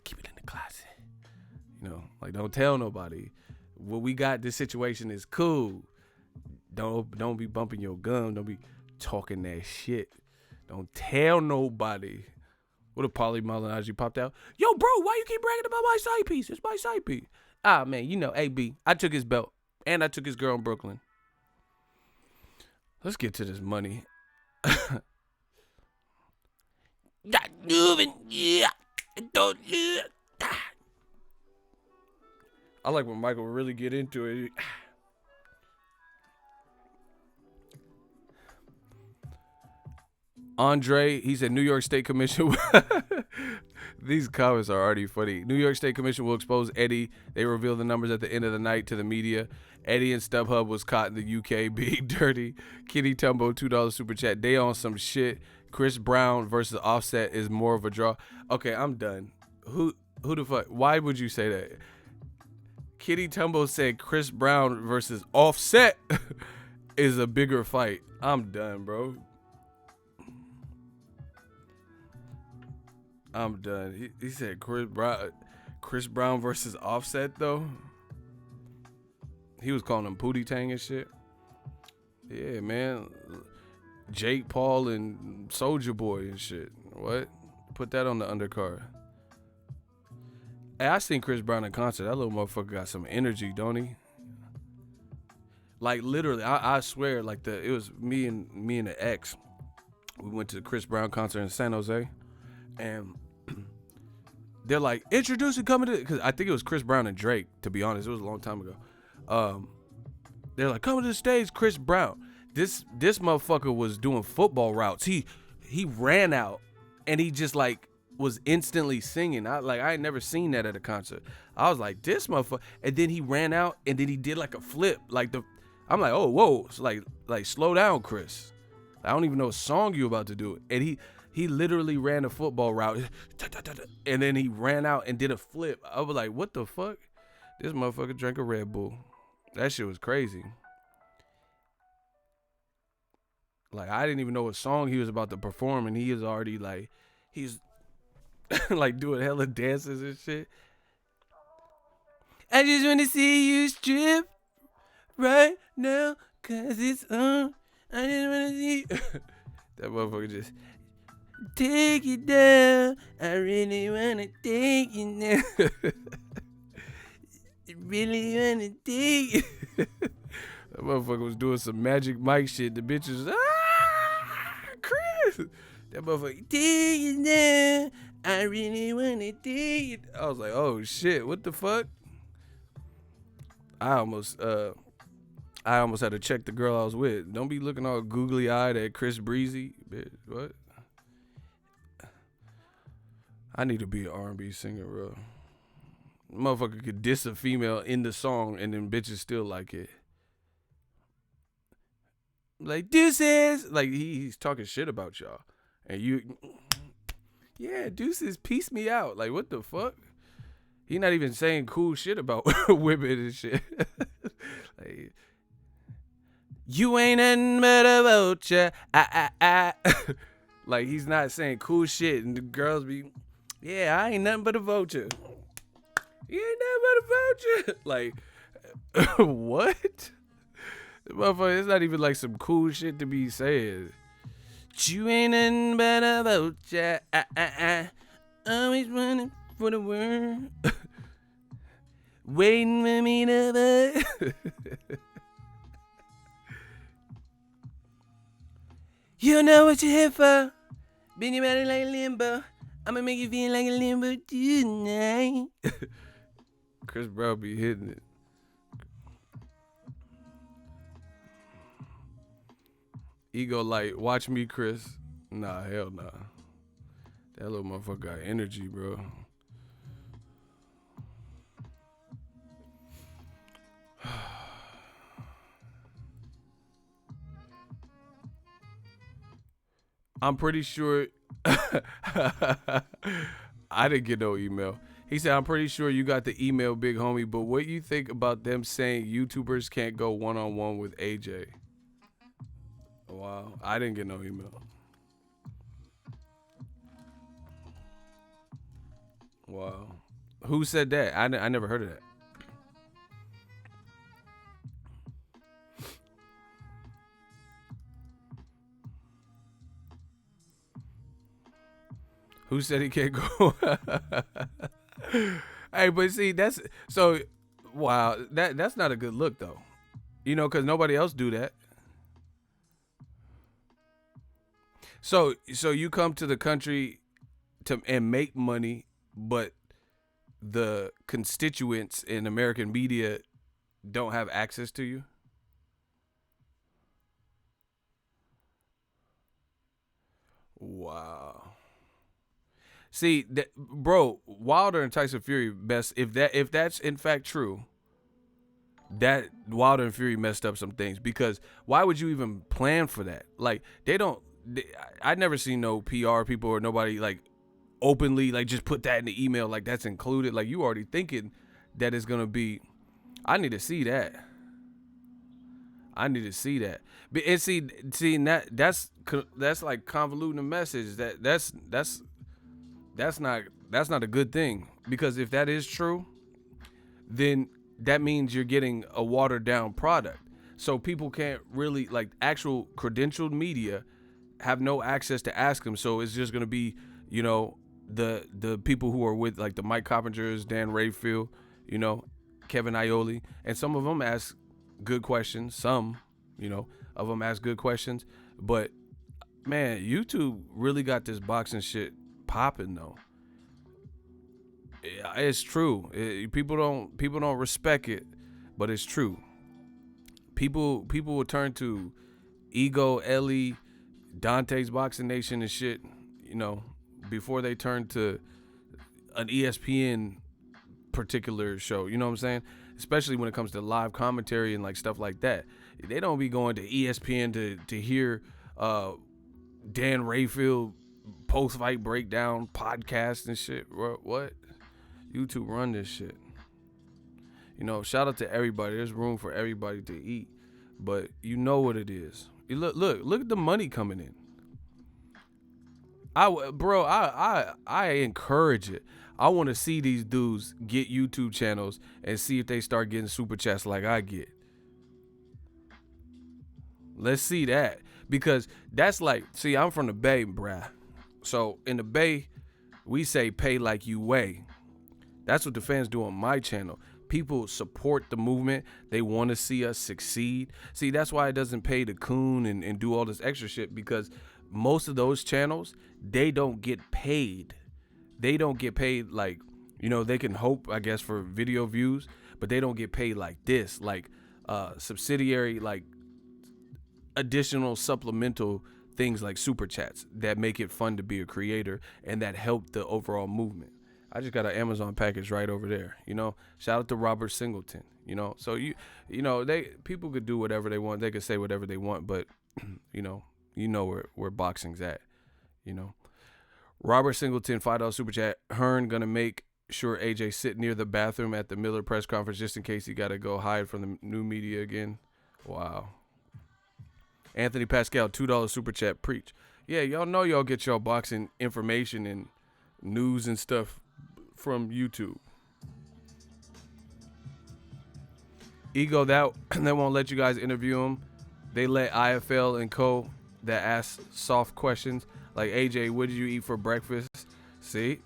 keep it in the closet. Like, don't tell nobody. What we got, this situation is cool. Don't be bumping your gum. Don't be talking that shit. Don't tell nobody. What if Pauly Malignaggi popped out? Yo, bro, why you keep bragging about my side piece? It's my side piece. Ah, man, AB. I took his belt. And I took his girl in Brooklyn. Let's get to this money. Not moving. Yeah. Don't. I like when Michael really get into it. Andre, he said New York State Commission. These comments are already funny. New York State Commission will expose Eddie. They reveal the numbers at the end of the night to the media. Eddie and StubHub was caught in the UK being dirty. Kitty Tumbo, $2 super chat. They on some shit. Chris Brown versus Offset is more of a draw. Okay, I'm done. Who the fuck? Why would you say that? Kitty Tumbo said Chris Brown versus Offset is a bigger fight. I'm done, bro. I'm done. He said Chris Brown versus Offset though. He was calling him Pootie Tang and shit. Yeah, man. Jake Paul and Soulja Boy and shit. What? Put that on the undercard. Hey, I seen Chris Brown in concert. That little motherfucker got some energy, don't he? Like, literally, I swear, like, it was me and the ex. We went to the Chris Brown concert in San Jose, and they're like, introducing coming to, because I think it was Chris Brown and Drake, to be honest. It was a long time ago. They're like, coming to the stage, Chris Brown. This motherfucker was doing football routes. He ran out, and he just, like, was instantly singing. I ain't never seen that at a concert. I was like, this motherfucker. And then he ran out, and then he did like a flip. I'm like, oh, whoa. So like slow down, Chris. I don't even know what song you about to do. And he literally ran a football route. And then he ran out and did a flip. I was like, what the fuck? This motherfucker drank a Red Bull. That shit was crazy. Like, I didn't even know what song he was about to perform, and he is already like, he's like doing hella dances and shit. I just want to see you strip right now, cause it's on. I just want to see you. That motherfucker just take it down. I really want to take it down. I really want to take it. That motherfucker was doing some Magic Mike shit. The bitch was, Chris. That motherfucker, do you know, I really want to do it. I was like, oh shit, what the fuck? I almost had to check the girl I was with. Don't be looking all googly eyed at Chris Breezy. Bitch, what? I need to be an R&B singer, bro. Motherfucker could diss a female in the song and then bitches still like it. Like, deuces. Like, he's talking shit about y'all. And you, yeah, deuces, piece me out. Like, what the fuck? He not even saying cool shit about women and shit. Like, you ain't nothing but a vulture. Like, he's not saying cool shit. And the girls be, yeah, I ain't nothing but a vulture. You ain't nothing but a vulture. Like, what? Motherfucker, it's not even like some cool shit to be saying. You ain't nothing but a vulture. Always running for the world. Waiting for me to You know what you're here for. Bend your body like a limbo. I'ma make you feel like a limbo tonight. Chris Brown be hitting it. Ego like, watch me, Chris. Nah, hell nah. That little motherfucker got energy, bro. I'm pretty sure I didn't get no email. He said, I'm pretty sure you got the email, big homie, but what you think about them saying YouTubers can't go one-on-one with AJ? Wow, I didn't get no email. Wow. Who said that? I never heard of that. Who said he can't go? Hey, but see, that's so wow. That's not a good look though. You know, because nobody else do that. So you come to the country and make money, but the constituents in American media don't have access to you. Wow. See, bro, Wilder and Tyson Fury best if that's in fact true. That Wilder and Fury messed up some things because why would you even plan for that? Like I never seen no PR people or nobody like openly like just put that in the email like that's included. Like you already thinking that it's gonna be. I need to see that. I need to see that. And see that's like convoluting the message. That's not a good thing because if that is true, then that means you're getting a watered down product. So people can't really like actual credentialed media have no access to ask them. So it's just gonna be, you know, the people who are with like the Mike Coppingers, Dan Rayfield, you know, Kevin Iole, and some of them ask good questions. Some, you know, of them ask good questions. But man, YouTube really got this boxing shit popping though. It's true. People don't respect it, but it's true. People will turn to Egoveli, Dante's Boxing Nation and shit, you know, before they turn to an ESPN particular show. You know what I'm saying? Especially when it comes to live commentary and like stuff like that. They don't be going to ESPN to hear Dan Rayfield post-fight breakdown podcast and shit. What? YouTube run this shit. You know, shout out to everybody. There's room for everybody to eat. But you know what it is. You look at the money coming in. I encourage it. I want to see these dudes get YouTube channels and see if they start getting super chats like I get. Let's see that. Because that's like, see, I'm from the Bay, bruh. So in the Bay, we say pay like you weigh. That's what the fans do on my channel. People support the movement. They want to see us succeed. See, that's why it doesn't pay to coon and do all this extra shit, because most of those channels, they don't get paid. They don't get paid like, they can hope, I guess, for video views, but they don't get paid like this, like subsidiary, like additional supplemental things like super chats that make it fun to be a creator and that help the overall movement. I just got an Amazon package right over there, shout out to Robert Singleton, so people could do whatever they want. They could say whatever they want, but where boxing's at, Robert Singleton, $5 super chat. Hearn gonna make sure AJ sit near the bathroom at the Miller press conference just in case he got to go hide from the new media again. Wow. Anthony Pascal, $2 super chat. Preach. Yeah, y'all know y'all get y'all boxing information and news and stuff from YouTube. Ego, that won't let you guys interview him. They let IFL and co that ask soft questions like, AJ, what did you eat for breakfast? See,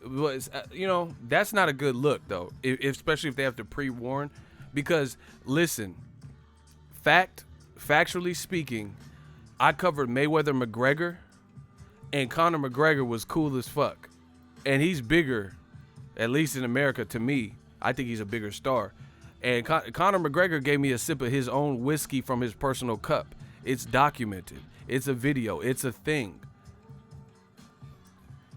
that's not a good look though, especially if they have to pre-warn, because listen, factually speaking, I covered Mayweather McGregor, and Conor McGregor was cool as fuck, and he's bigger, at least in America to me. I think he's a bigger star, and Conor McGregor gave me a sip of his own whiskey from his personal cup. It's documented. It's a video. It's a thing.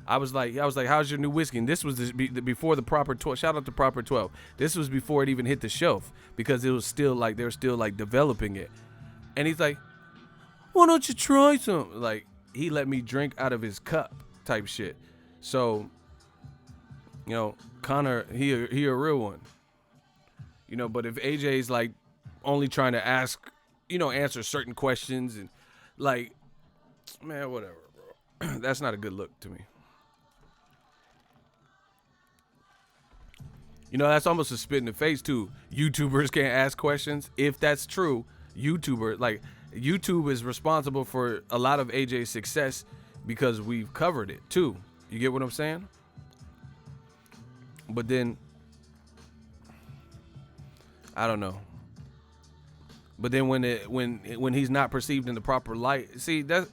I was like, how's your new whiskey? And this was before the Proper 12. Shout out to Proper 12. This was before it even hit the shelf, because it was still like, they were still like developing it. And he's like, why don't you try some? Like, he let me drink out of his cup type shit. So, Conor, he a real one. But if AJ's like only trying to ask, answer certain questions and like, man, whatever, bro. That's not a good look to me. That's almost a spit in the face too. YouTubers can't ask questions. If that's true, YouTube is responsible for a lot of AJ's success because we've covered it too. You get what I'm saying? But then, I don't know. But then when he's not perceived in the proper light, see, that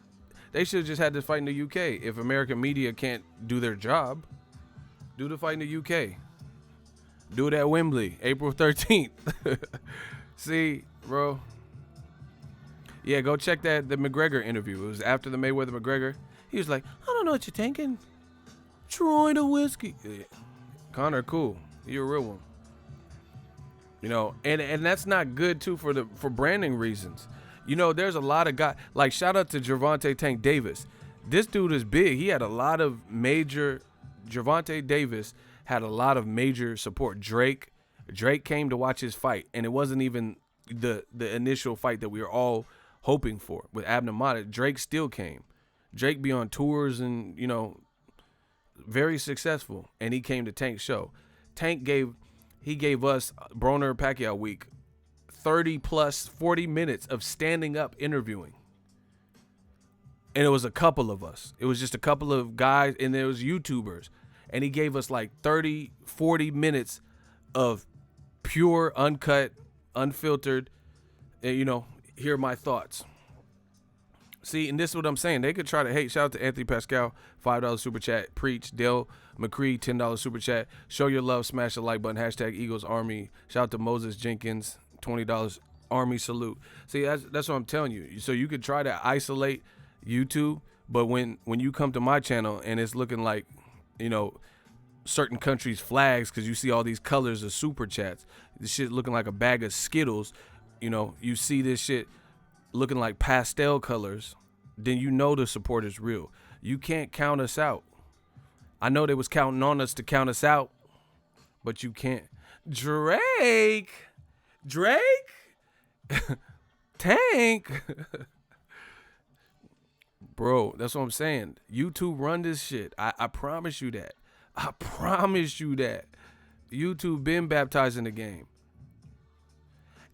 they should have just had this fight in the UK. If American media can't do their job, do the fight in the UK. Do it at Wembley, April 13th. See, bro. Yeah, go check the McGregor interview. It was after the Mayweather McGregor. He was like, I don't know what you're thinking. Troy the whiskey. Yeah. Conor, cool. You're a real one. And that's not good too for branding reasons. There's a lot of guys, like shout out to Gervonta Tank Davis. This dude is big. He had a lot of major, Gervonta Davis had a lot of major support. Drake came to watch his fight, and it wasn't even the initial fight that we were all hoping for with Abner Mata. Drake still came. Drake be on tours and, very successful, and he came to Tank's show. Tank gave us Broner Pacquiao week 30 plus 40 minutes of standing up interviewing. And it was a couple of us. It was just a couple of guys, and there was YouTubers. And he gave us like 30, 40 minutes of pure, uncut, unfiltered, hear my thoughts. See, and this is what I'm saying. They could try to hate. Shout out to Anthony Pascal, $5 super chat. Preach. Dale McCree, $10 super chat. Show your love. Smash the like button. # Eagles Army. Shout out to Moses Jenkins, $20 Army salute. See, that's what I'm telling you. So you could try to isolate YouTube, but when you come to my channel and it's looking like, certain countries' flags, because you see all these colors of super chats, this shit looking like a bag of Skittles, you see this shit looking like pastel colors, then the support is real. You can't count us out. I know they was counting on us to count us out, but you can't. Drake, Tank. Bro, that's what I'm saying. YouTube run this shit. I promise you that. I promise you that. YouTube been baptized in the game.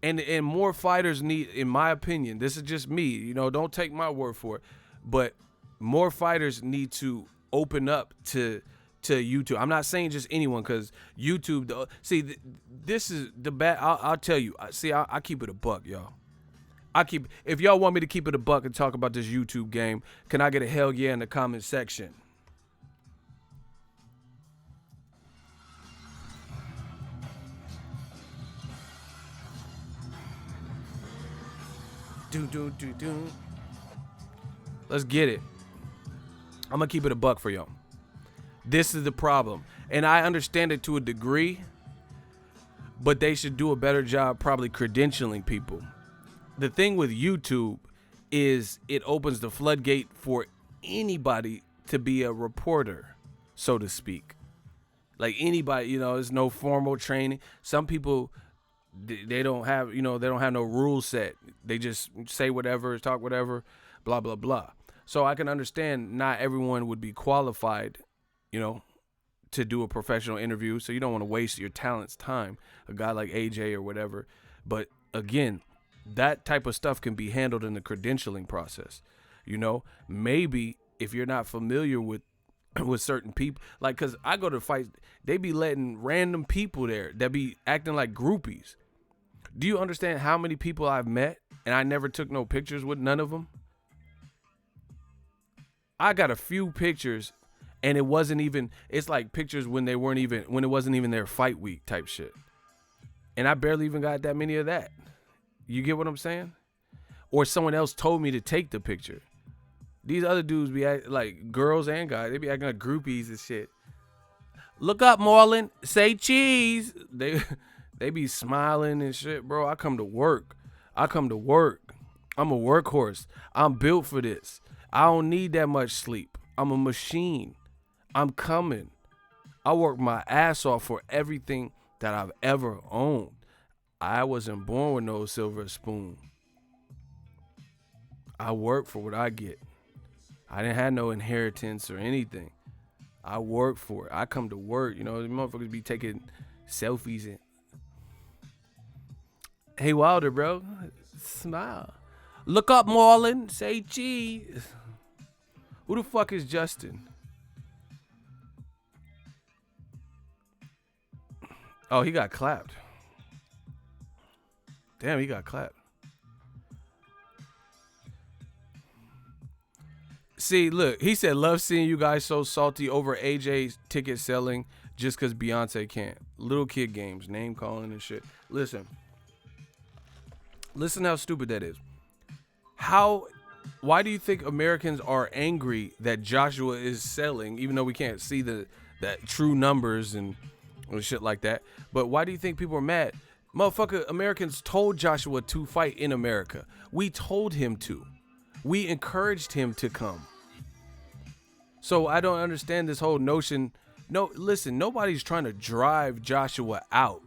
And more fighters need, in my opinion, this is just me, don't take my word for it, but more fighters need to open up to to YouTube. I'm not saying just anyone, because YouTube. This is the bad. I'll tell you. See, I keep it a buck, y'all. If y'all want me to keep it a buck and talk about this YouTube game, can I get a hell yeah in the comment section? Do. Let's get it. I'm gonna keep it a buck for y'all. This is the problem, and I understand it to a degree, but they should do a better job probably credentialing people. The thing with YouTube is it opens the floodgate for anybody to be a reporter, so to speak. Like anybody, there's no formal training. Some people, they don't have no rule set. They just say whatever, talk whatever, blah, blah, blah. So I can understand not everyone would be qualified, to do a professional interview. So you don't want to waste your talent's time, a guy like AJ or whatever. But again, that type of stuff can be handled in the credentialing process. Maybe if you're not familiar with certain people, like, because I go to fights, they be letting random people there that be acting like groupies. Do you understand how many people I've met and I never took no pictures with none of them? I got a few pictures, and it's like pictures when it wasn't even their fight week type shit. And I barely even got that many of that. You get what I'm saying? Or someone else told me to take the picture. These other dudes be acting like, girls and guys, they be acting like groupies and shit. Look up, Marlon. Say cheese. They be smiling and shit, bro. I come to work. I'm a workhorse. I'm built for this. I don't need that much sleep. I'm a machine. I'm coming. I work my ass off for everything that I've ever owned. I wasn't born with no silver spoon. I work for what I get. I didn't have no inheritance or anything. I work for it. I come to work. The motherfuckers be taking selfies and, hey, Wilder, bro, smile. Look up, Marlon. Say cheese. Who the fuck is Justin? Oh, he got clapped. Damn, he got clapped. See, look, he said, love seeing you guys so salty over AJ's ticket selling just because Beyonce can't. Little kid games, name calling and shit. Listen how stupid that is. Why do you think Americans are angry that Joshua is selling, even though we can't see that true numbers and shit like that? But why do you think people are mad? Motherfucker, Americans told Joshua to fight in America. We told him to. We encouraged him to come. So I don't understand this whole notion. No, listen, nobody's trying to drive Joshua out.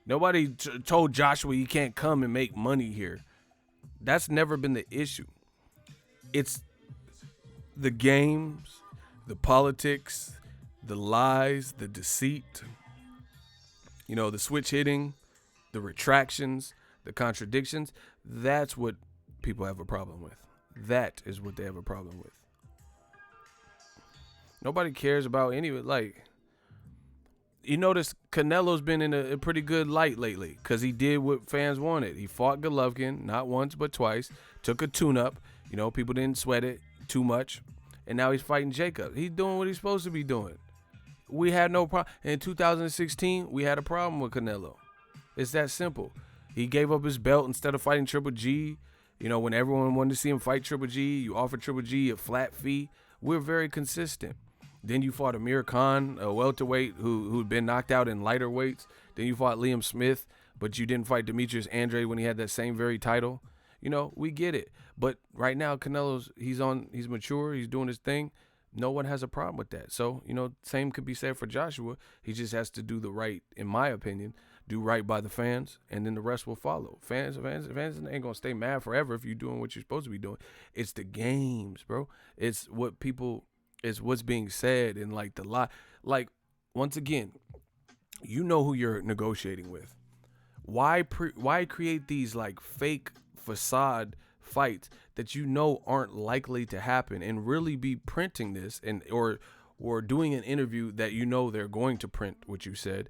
Nobody told Joshua you can't come and make money here. That's never been the issue. It's the games, the politics, the lies, the deceit, the switch hitting, the retractions, the contradictions. That's what people have a problem with. That is what they have a problem with. Nobody cares about any of it. Like, you notice Canelo's been in a pretty good light lately because he did what fans wanted. He fought Golovkin, not once but twice, took a tune-up. People didn't sweat it too much, and now he's fighting Jacob. He's doing what he's supposed to be doing. We had no problem. In 2016, we had a problem with Canelo. It's that simple. He gave up his belt instead of fighting Triple G. When everyone wanted to see him fight Triple G, you offered Triple G a flat fee. We're very consistent. Then you fought Amir Khan, a welterweight who'd been knocked out in lighter weights. Then you fought Liam Smith, but you didn't fight Demetrius Andrade when he had that same very title. We get it. But right now, Canelo's, he's mature, he's doing his thing. No one has a problem with that. So, same could be said for Joshua. He just has to do the right, in my opinion, do right by the fans, and then the rest will follow. Fans ain't going to stay mad forever if you're doing what you're supposed to be doing. It's the games, bro. It's what's being said and like the lie. Like, once again, who you're negotiating with. Why create these like fake facade fights that aren't likely to happen and really be printing this or or doing an interview that you know they're going to print what you said,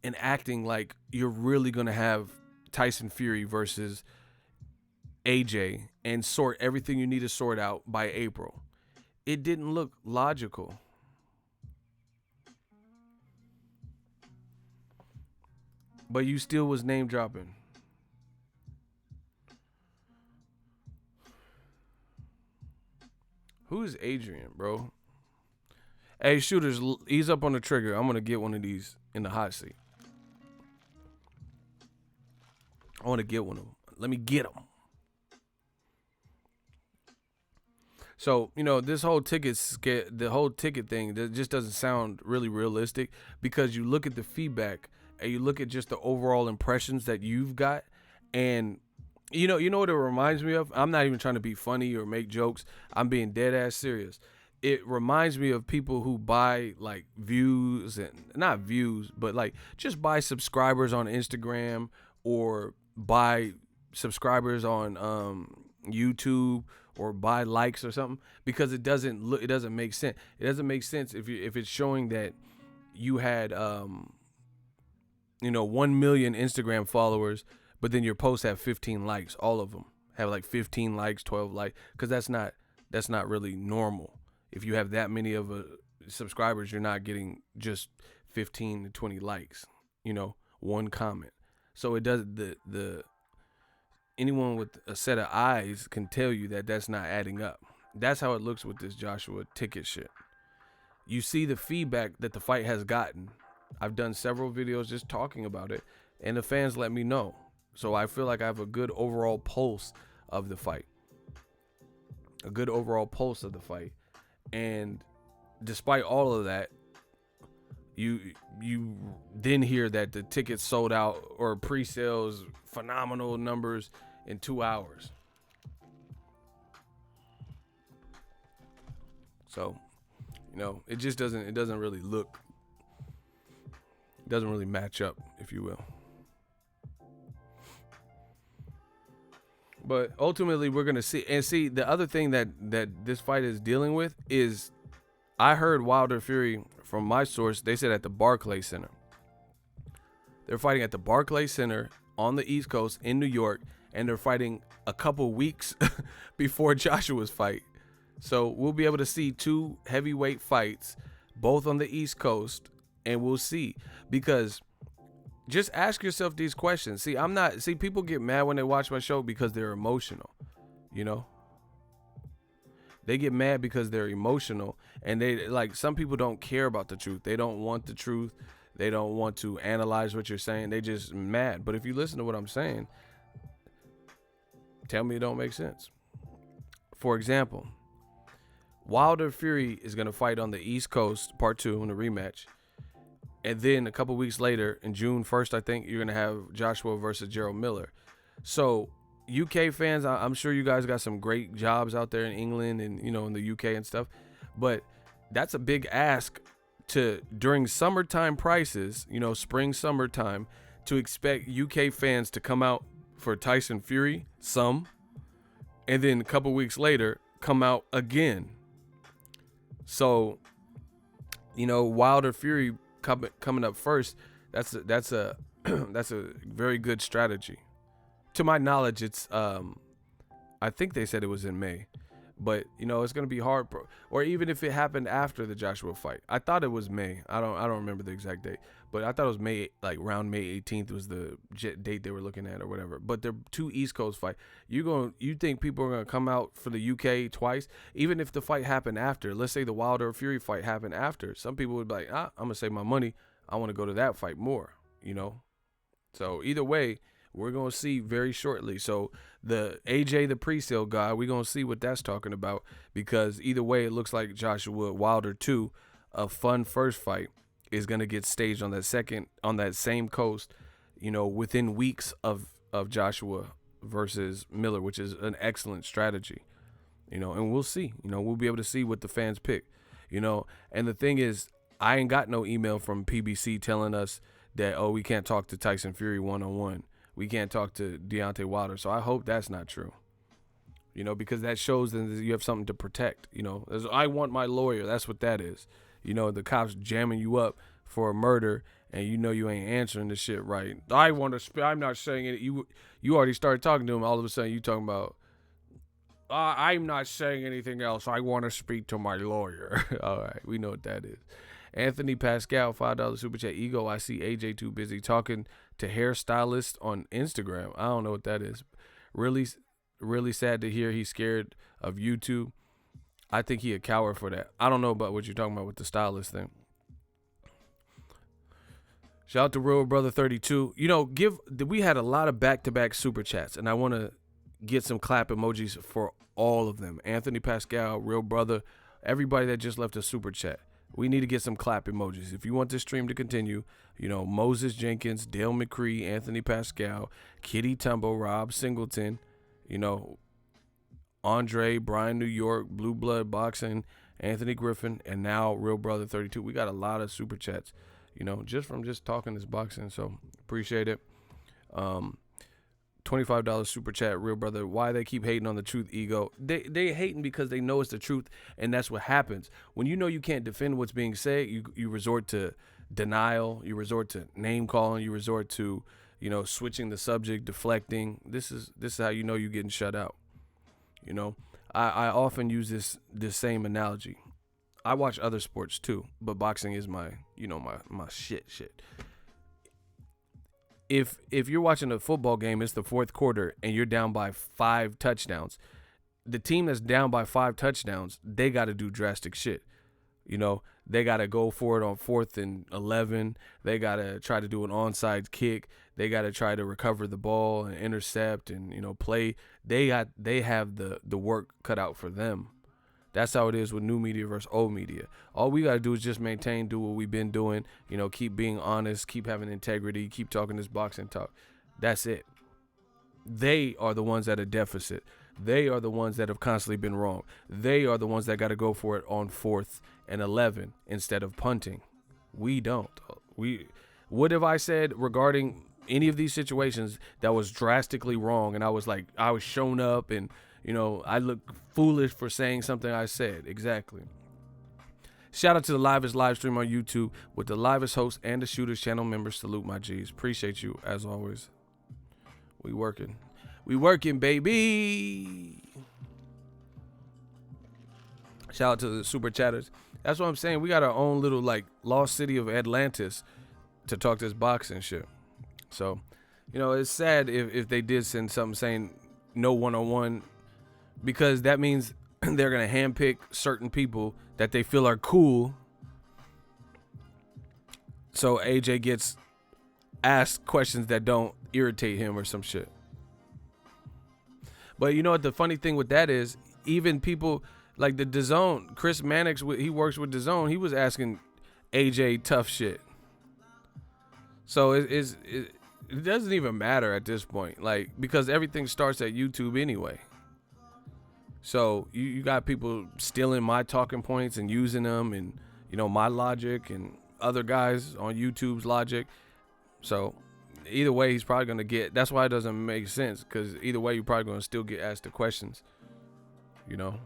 and acting like you're really going to have Tyson Fury versus AJ and sort everything you need to sort out by April. It didn't look logical. But you still was name dropping. Who's Adrian, bro? Hey, shooters, ease up on the trigger. I'm going to get one of these in the hot seat. I want to get one of them. Let me get them. So, this whole the whole ticket thing, that just doesn't sound really realistic, because you look at the feedback and you look at just the overall impressions that you've got, and you know what it reminds me of? I'm not even trying to be funny or make jokes. I'm being dead ass serious. It reminds me of people who buy like views, and not views, but like just buy subscribers on Instagram, or buy subscribers on YouTube, or buy likes or something, because it doesn't make sense. It doesn't make sense if it's showing that you had 1 million Instagram followers, but then your posts have 15 likes. All of them have like 15 likes, 12 likes, because that's not really normal. If you have that many of subscribers, you're not getting just 15 to 20 likes, one comment. So it does the anyone with a set of eyes can tell you that that's not adding up. That's how it looks with this Joshua ticket shit. You see the feedback that the fight has gotten. I've done several videos just talking about it, and the fans let me know. So I feel like I have a good overall pulse of the fight. And despite all of that, you then hear that the tickets sold out, or pre-sales, phenomenal numbers in 2 hours. So, it just doesn't really look, it doesn't really match up, if you will. But ultimately, we're going to see. And see, the other thing that this fight is dealing with is, I heard Wilder Fury, from my source, they said at the Barclays Center. They're fighting at the Barclays Center on the East Coast in New York, and they're fighting a couple weeks before Joshua's fight. So we'll be able to see 2 heavyweight fights, both on the East Coast, and we'll see. Because just ask yourself these questions. See, people get mad when they watch my show because they're emotional, They get mad because they're emotional, and some people don't care about the truth. They don't want the truth. They don't want to analyze what you're saying. They just mad. But if you listen to what I'm saying, tell me it don't make sense. For example, Wilder Fury is going to fight on the East Coast, part 2, in a rematch. And then a couple weeks later, in June 1st, I think, you're going to have Joshua versus Jarrell Miller. So UK fans, I'm sure you guys got some great jobs out there in England and, in the UK and stuff. But that's a big ask during summertime prices, spring, summertime, to expect UK fans to come out for Tyson Fury, and then a couple weeks later, come out again. So, Wilder Fury coming up first, that's a that's a very good strategy. To my knowledge, it's I think they said it was in May, but it's gonna be hard. Or even if it happened after the Joshua fight, I thought it was May. I don't remember the exact date, but I thought it was May, like around May 18th was the date they were looking at or whatever. But they're 2 East Coast fight. You think people are gonna come out for the UK twice, even if the fight happened after? Let's say the Wilder Fury fight happened after. Some people would be like, I'm gonna save my money. I want to go to that fight more. So either way, we're going to see very shortly. So the AJ, the pre-sale guy, we're going to see what that's talking about, because either way, it looks like Joshua Wilder 2, a fun first fight, is going to get staged on that same coast, within weeks of Joshua versus Miller, which is an excellent strategy, and we'll see, we'll be able to see what the fans pick, and the thing is, I ain't got no email from PBC telling us that, we can't talk to Tyson Fury one-on-one. We can't talk to Deontay Wilder. So I hope that's not true, because that shows that you have something to protect. I want my lawyer. That's what that is. You know, the cops jamming you up for a murder, and you know you ain't answering the shit right. I'm not saying it. You already started talking to him. All of a sudden, you talking about. I'm not saying anything else. I want to speak to my lawyer. All right, we know what that is. Anthony Pascal, $5 super chat. Ego, I see AJ too busy talking to hairstylists on Instagram. I don't know what that is. Really, really sad to hear he's scared of YouTube. I think he a coward for that. I don't know about what you're talking about with the stylist thing. Shout out to Real Brother 32. You know, we had a lot of back-to-back super chats, and I want to get some clap emojis for all of them. Anthony Pascal, Real Brother, everybody that just left a super chat. We need to get some clap emojis. If you want this stream to continue, you know, Moses Jenkins, Dale McCree, Anthony Pascal, Kitty Tumbo, Rob Singleton, you know, Andre, Brian New York, Blue Blood Boxing, Anthony Griffin, and now Real Brother 32. We got a lot of super chats, you know, just from just talking this boxing. So appreciate it. $25 super chat, Real Brother. Why they keep hating on the truth, Ego? They hating because they know it's the truth, and that's what happens. When you know you can't defend what's being said, you resort to denial, you resort to name calling, you resort to, you know, switching the subject, deflecting. This is how you know you're getting shut out. You know, I often use this same analogy. I watch other sports too, but boxing is my shit. If you're watching a football game, it's the fourth quarter, and you're down by 5 touchdowns, the team that's down by 5 touchdowns, they got to do drastic shit. You know, they got to go for it on 4th and 11. They got to try to do an onside kick. They got to try to recover the ball and intercept and, you know, play. They have the work cut out for them. That's how it is with new media versus old media. All we got to do is just do what we've been doing, you know, keep being honest, keep having integrity, keep talking this boxing talk. That's it. They are the ones at a deficit. They are the ones that have constantly been wrong. They are the ones that got to go for it on 4th and 11 instead of punting. We don't. What have I said regarding any of these situations that was drastically wrong? And I was shown up and, you know, I look foolish for saying something I said. Exactly. Shout out to the livest live stream on YouTube with the livest host and the Shooters channel members. Salute my G's. Appreciate you as always. We working, baby. Shout out to the super chatters. That's what I'm saying. We got our own little lost city of Atlantis to talk this boxing shit. So, you know, it's sad if they did send something saying no one-on-one, because that means they're going to handpick certain people that they feel are cool. So AJ gets asked questions that don't irritate him or some shit. But you know what the funny thing with that is, even people like the DAZN, Chris Mannix, he works with DAZN, he was asking AJ tough shit. So it doesn't even matter at this point, because everything starts at YouTube anyway. So you got people stealing my talking points and using them, and, you know, my logic and other guys on YouTube's logic. So either way, he's probably going to get, that's why it doesn't make sense, because either way, you're probably going to still get asked the questions. You know,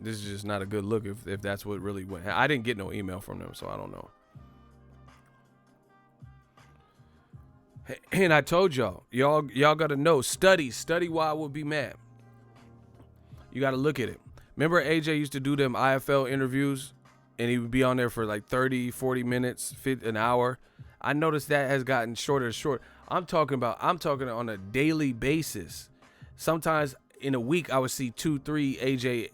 this is just not a good look if that's what really went. I didn't get no email from them, so I don't know. And I told y'all got to know, study why I would be mad. You got to look at it. Remember AJ used to do them IFL interviews, and he would be on there for 30, 40 minutes, an hour. I noticed that has gotten shorter and shorter. I'm talking on a daily basis. Sometimes in a week, I would see 2-3 AJ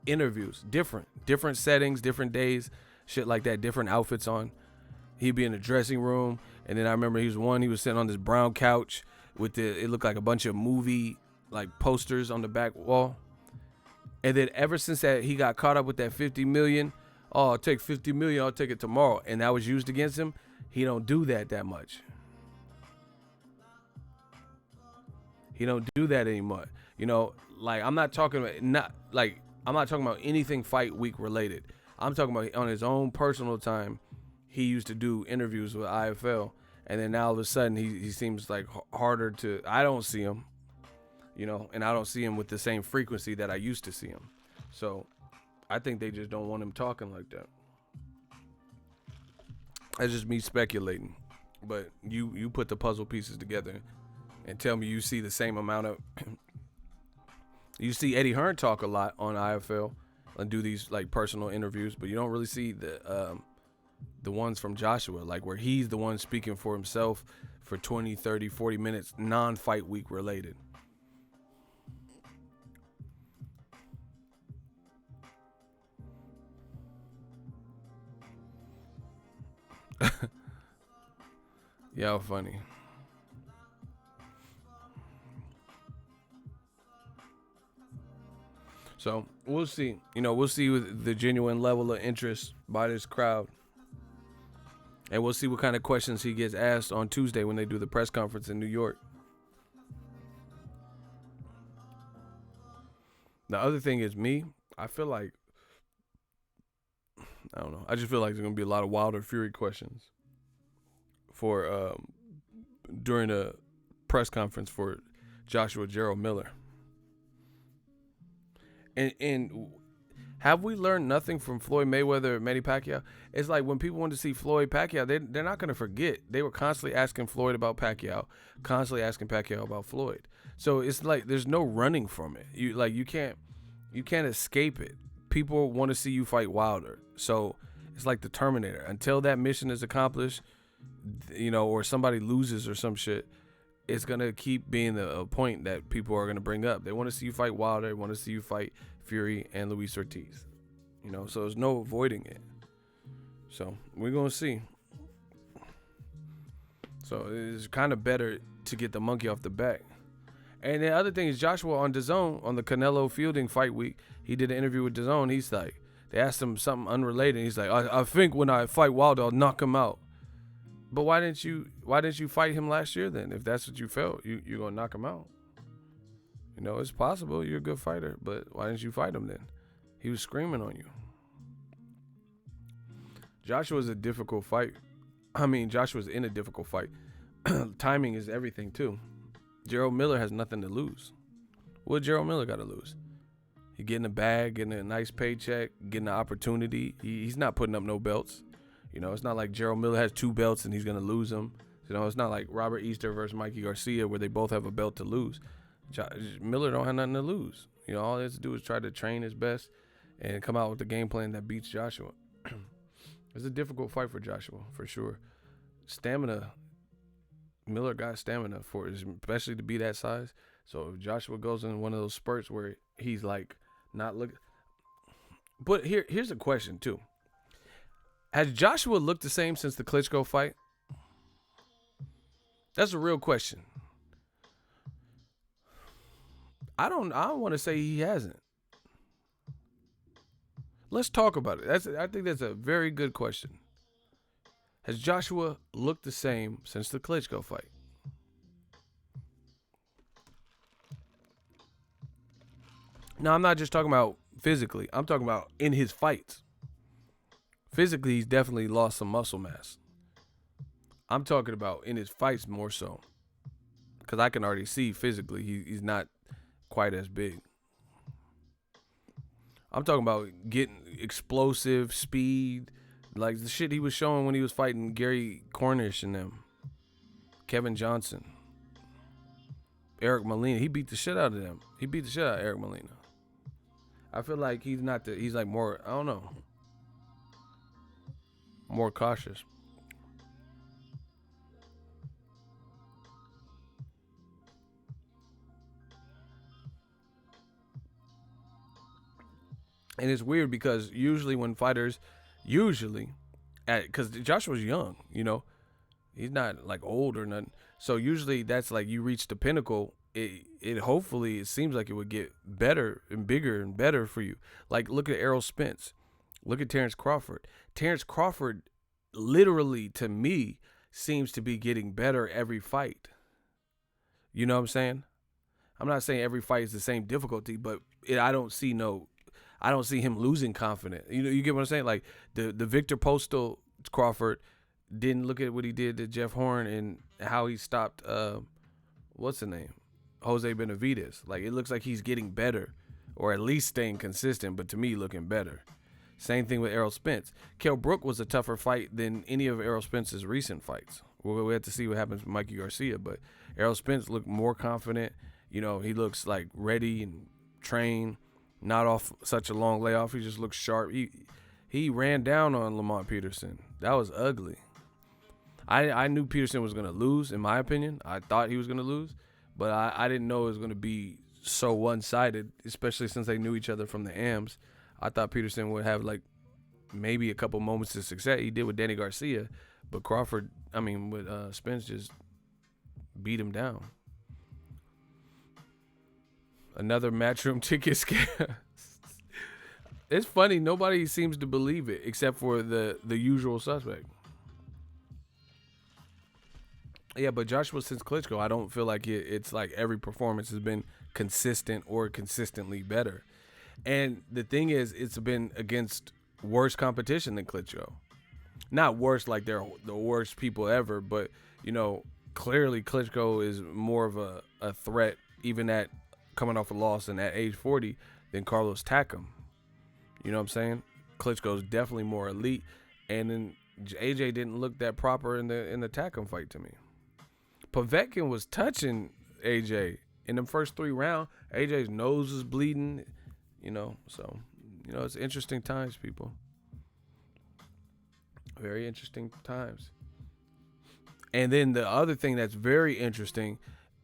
interviews, different settings, different days, shit like that, different outfits on. He'd be in the dressing room, and then I remember he was sitting on this brown couch with it looked like a bunch of movie posters on the back wall. And then ever since that, he got caught up with that 50 million. Oh, I'll take 50 million. I'll take it tomorrow. And that was used against him. He don't do that much. He don't do that anymore. You know, I'm not talking about anything fight week related. I'm talking about on his own personal time. He used to do interviews with IFL, and then now all of a sudden he seems harder to. I don't see him. You know, and I don't see him with the same frequency that I used to see him. So I think they just don't want him talking like that. That's just me speculating. But you put the puzzle pieces together and tell me you see the same amount of. You see Eddie Hearn talk a lot on IFL and do these like personal interviews, but you don't really see the ones from Joshua, like where he's the one speaking for himself for 20, 30, 40 minutes, non-fight week related. Y'all funny. So we'll see. We'll see with the genuine level of interest by this crowd. And we'll see what kind of questions he gets asked on Tuesday when they do the press conference in New York. The other thing is me. I feel like, I don't know. I just feel like there's going to be a lot of Wilder Fury questions for during a press conference for Joshua Jarrell Miller. And have we learned nothing from Floyd Mayweather and Manny Pacquiao? It's like when people want to see Floyd Pacquiao, they're not going to forget. They were constantly asking Floyd about Pacquiao, constantly asking Pacquiao about Floyd. So it's like there's no running from it. You can't escape it. People want to see you fight Wilder. So it's like the Terminator. Until that mission is accomplished, or somebody loses or some shit, it's going to keep being a point that people are going to bring up. They want to see you fight Wilder. They want to see you fight Fury and Luis Ortiz. So there's no avoiding it. So we're going to see. So it's kind of better to get the monkey off the back. And the other thing is Joshua on DAZN, on the Canelo Fielding fight week, he did an interview with DAZN. He's like, they asked him something unrelated. He's like, I think when I fight Wilder, I'll knock him out. But why didn't you fight him last year then? If that's what you felt, you're gonna knock him out. It's possible you're a good fighter, but why didn't you fight him then? He was screaming on you. Joshua's a difficult fight. Joshua's in a difficult fight. Timing is everything too. Jarrell Miller has nothing to lose. What Jarrell Miller got to lose? He getting a bag, getting a nice paycheck, getting an opportunity. He's not putting up no belts. It's not like Jarrell Miller has 2 belts and he's going to lose them. It's not like Robert Easter versus Mikey Garcia where they both have a belt to lose. Miller don't have nothing to lose. All he has to do is try to train his best and come out with the game plan that beats Joshua. It's a difficult fight for Joshua, for sure. Stamina, Miller got stamina for it, especially to be that size. So if Joshua goes in one of those spurts where he's like not looking. But here's a question too. Has Joshua looked the same since the Klitschko fight? That's a real question. I don't want to say he hasn't. Let's talk about it. I think that's a very good question. Has Joshua looked the same since the Klitschko fight? Now, I'm not just talking about physically. I'm talking about in his fights. Physically, he's definitely lost some muscle mass. I'm talking about in his fights more so. Because I can already see physically he's not quite as big. I'm talking about getting explosive speed, like the shit he was showing when he was fighting Gary Cornish and them. Kevin Johnson. Eric Molina. He beat the shit out of them. He beat the shit out of Eric Molina. I feel like he's like more, I don't know, more cautious. And it's weird because usually when fighters, because Joshua's young, he's not like old or nothing. So usually that's like you reach the pinnacle. It hopefully it seems like it would get better and bigger and better for you. Like look at Errol Spence, look at Terrence Crawford. Terrence Crawford, literally to me, seems to be getting better every fight. You know what I'm saying? I'm not saying every fight is the same difficulty, but I don't see him losing confidence. You get what I'm saying? Like the Victor Postal Crawford didn't look at what he did to Jeff Horn and how he stopped what's the name? Jose Benavidez. Like it looks like he's getting better or at least staying consistent, but to me looking better. Same thing with Errol Spence. Kell Brook was a tougher fight than any of Errol Spence's recent fights. We have to see what happens with Mikey Garcia, but Errol Spence looked more confident. You know, he looks like ready and trained, not off such a long layoff. He just looks sharp. He ran down on Lamont Peterson. That was ugly. I knew Peterson was going to lose, in my opinion. I thought he was going to lose, but I didn't know it was going to be so one-sided, especially since they knew each other from the AMs. I thought Peterson would have, like, maybe a couple moments of success. He did with Danny Garcia, but with Spence just beat him down. Another Matchroom ticket scam. It's funny, nobody seems to believe it except for the usual suspect. Yeah, but Joshua since Klitschko, I don't feel like it's like every performance has been consistent or consistently better. And the thing is, it's been against worse competition than Klitschko. Not worse like they're the worst people ever, but, you know, clearly Klitschko is more of a threat, even at coming off a loss and at age 40, than Carlos Takam. You know what I'm saying? Klitschko's definitely more elite, and then AJ didn't look that proper in the Takam fight to me. Povetkin was touching AJ in the first 3 rounds. AJ's nose was bleeding, you know. So, you know, it's interesting times, people. Very interesting times. And then the other thing that's very interesting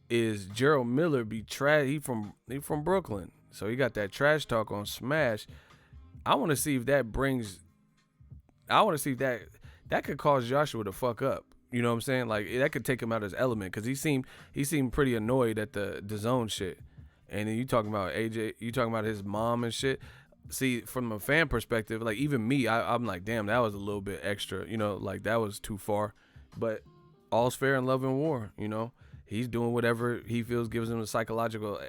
is Jarrell Miller be trash. He from Brooklyn, so he got that trash talk on Smash. I want to see if that brings. I want to see if that could cause Joshua to fuck up. You know what I'm saying? Like, that could take him out of his element, because he seemed pretty annoyed at the zone shit. And then you talking about AJ, you talking about his mom and shit. See, from a fan perspective, like, even me, I'm like, damn, that was a little bit extra. You know, like, that was too far. But all's fair in love and war. You know, he's doing whatever he feels gives him a psychological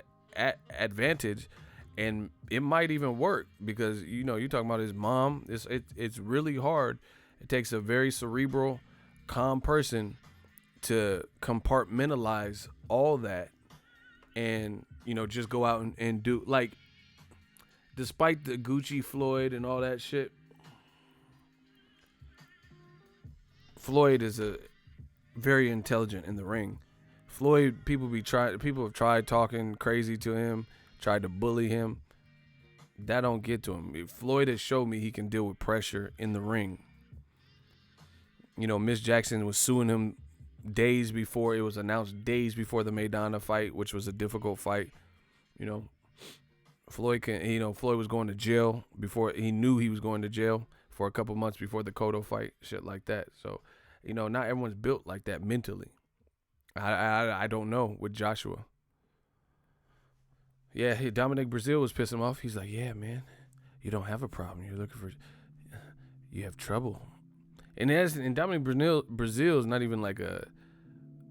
advantage, and it might even work, because, you know, you're talking about his mom. It's really hard. It takes a very cerebral, calm person to compartmentalize all that and, you know, just go out and do, like, despite the Gucci Floyd and all that shit, Floyd is a very intelligent in the ring. Floyd, people have tried talking crazy to him, tried to bully him. That don't get to him. Floyd has showed me he can deal with pressure in the ring. You know, Miss Jackson was suing him days before it was announced, days before the Maidana fight, which was a difficult fight. You know, Floyd was going to jail before he knew he was going to jail for a couple months before the Cotto fight, shit like that. So, you know, not everyone's built like that mentally. I don't know with Joshua. Yeah, Dominic Brazil was pissing him off. He's like, yeah, man, you don't have a problem. You have trouble. And Dominic Brazil is not even like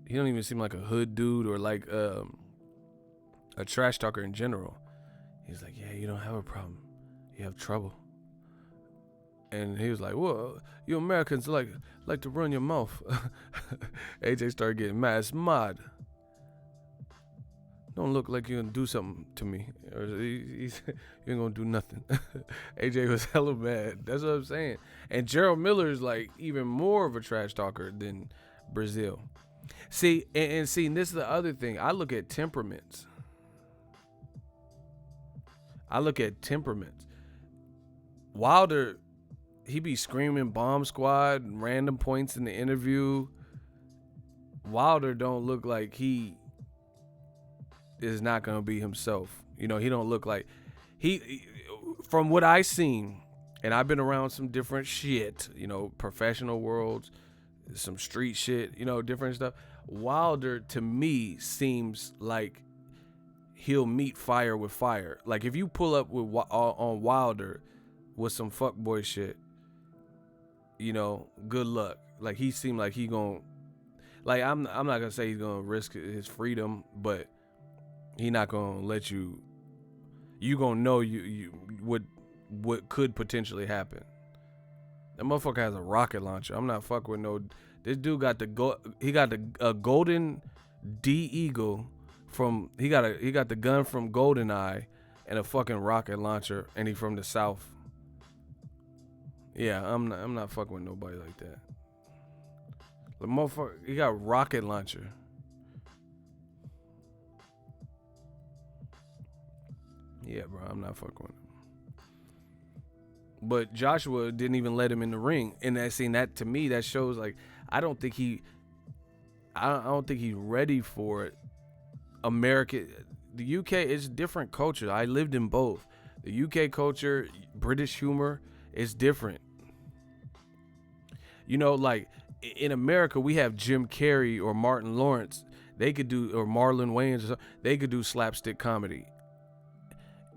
he don't even seem like a hood dude or like a trash talker in general. He's like, yeah, you don't have a problem. You have trouble. And he was like, well, you Americans like to run your mouth. AJ started getting mad. It's mad. Don't look like you're going to do something to me. Or you ain't going to do nothing. AJ was hella mad. That's what I'm saying. And Jarrell Miller is like even more of a trash talker than Brazil. See, and this is the other thing. I look at temperaments. Wilder, he be screaming bomb squad, random points in the interview. Wilder don't look like he is not going to be himself. You know, he don't look like from what I seen, and I've been around some different shit, you know, professional worlds, some street shit, you know, different stuff. Wilder, to me, seems like he'll meet fire with fire. Like, if you pull up on Wilder with some fuckboy shit, you know, good luck. Like, he seemed like he gonna, like, I'm not gonna say he's gonna risk his freedom, but he not gonna let you gonna know you what could potentially happen. That motherfucker has a rocket launcher. I'm not fucking with no. This dude got a golden D Eagle from he got the gun from GoldenEye and a fucking rocket launcher, and he from the South. Yeah, I'm not fucking with nobody like that. The motherfucker, he got rocket launcher. Yeah, bro, I'm not fucking with him. But Joshua didn't even let him in the ring. And that scene, that to me, that shows like I don't think he's ready for it. America, the UK is different culture. I lived in both. The UK culture, British humor is different. You know, like in America, we have Jim Carrey or Martin Lawrence. They could do, or Marlon Wayans or something. They could do slapstick comedy.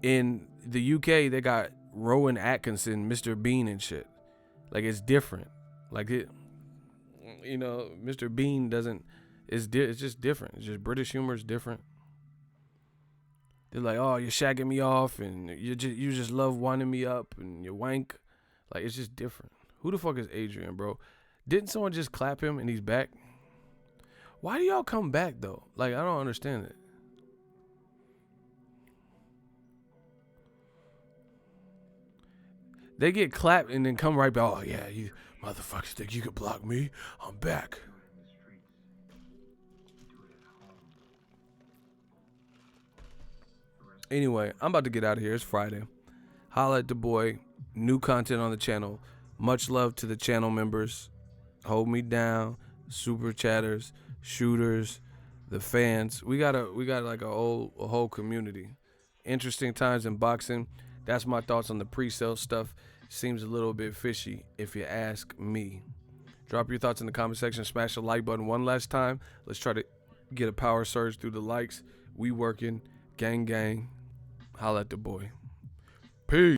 In the UK, they got Rowan Atkinson, Mr. Bean and shit. Like it's different. Like it, you know, Mr. Bean doesn't. It's just different. It's just British humor is different. They're like, oh, you're shagging me off, and you just love winding me up, and you wank. Like it's just different. Who the fuck is Adrian, bro? Didn't someone just clap him and he's back? Why do y'all come back though? Like I don't understand it. They get clapped and then come right back. Oh yeah, you motherfuckers think you could block me? I'm back. Anyway, I'm about to get out of here. It's Friday. Holla at the boy. New content on the channel. Much love to the channel members. Hold me down. Super chatters, shooters, the fans. We got like a whole community. Interesting times in boxing. That's my thoughts on the pre-sale stuff. Seems a little bit fishy if you ask me. Drop your thoughts in the comment section. Smash the like button one last time. Let's try to get a power surge through the likes. We working. Gang gang. Holla at the boy. Peace.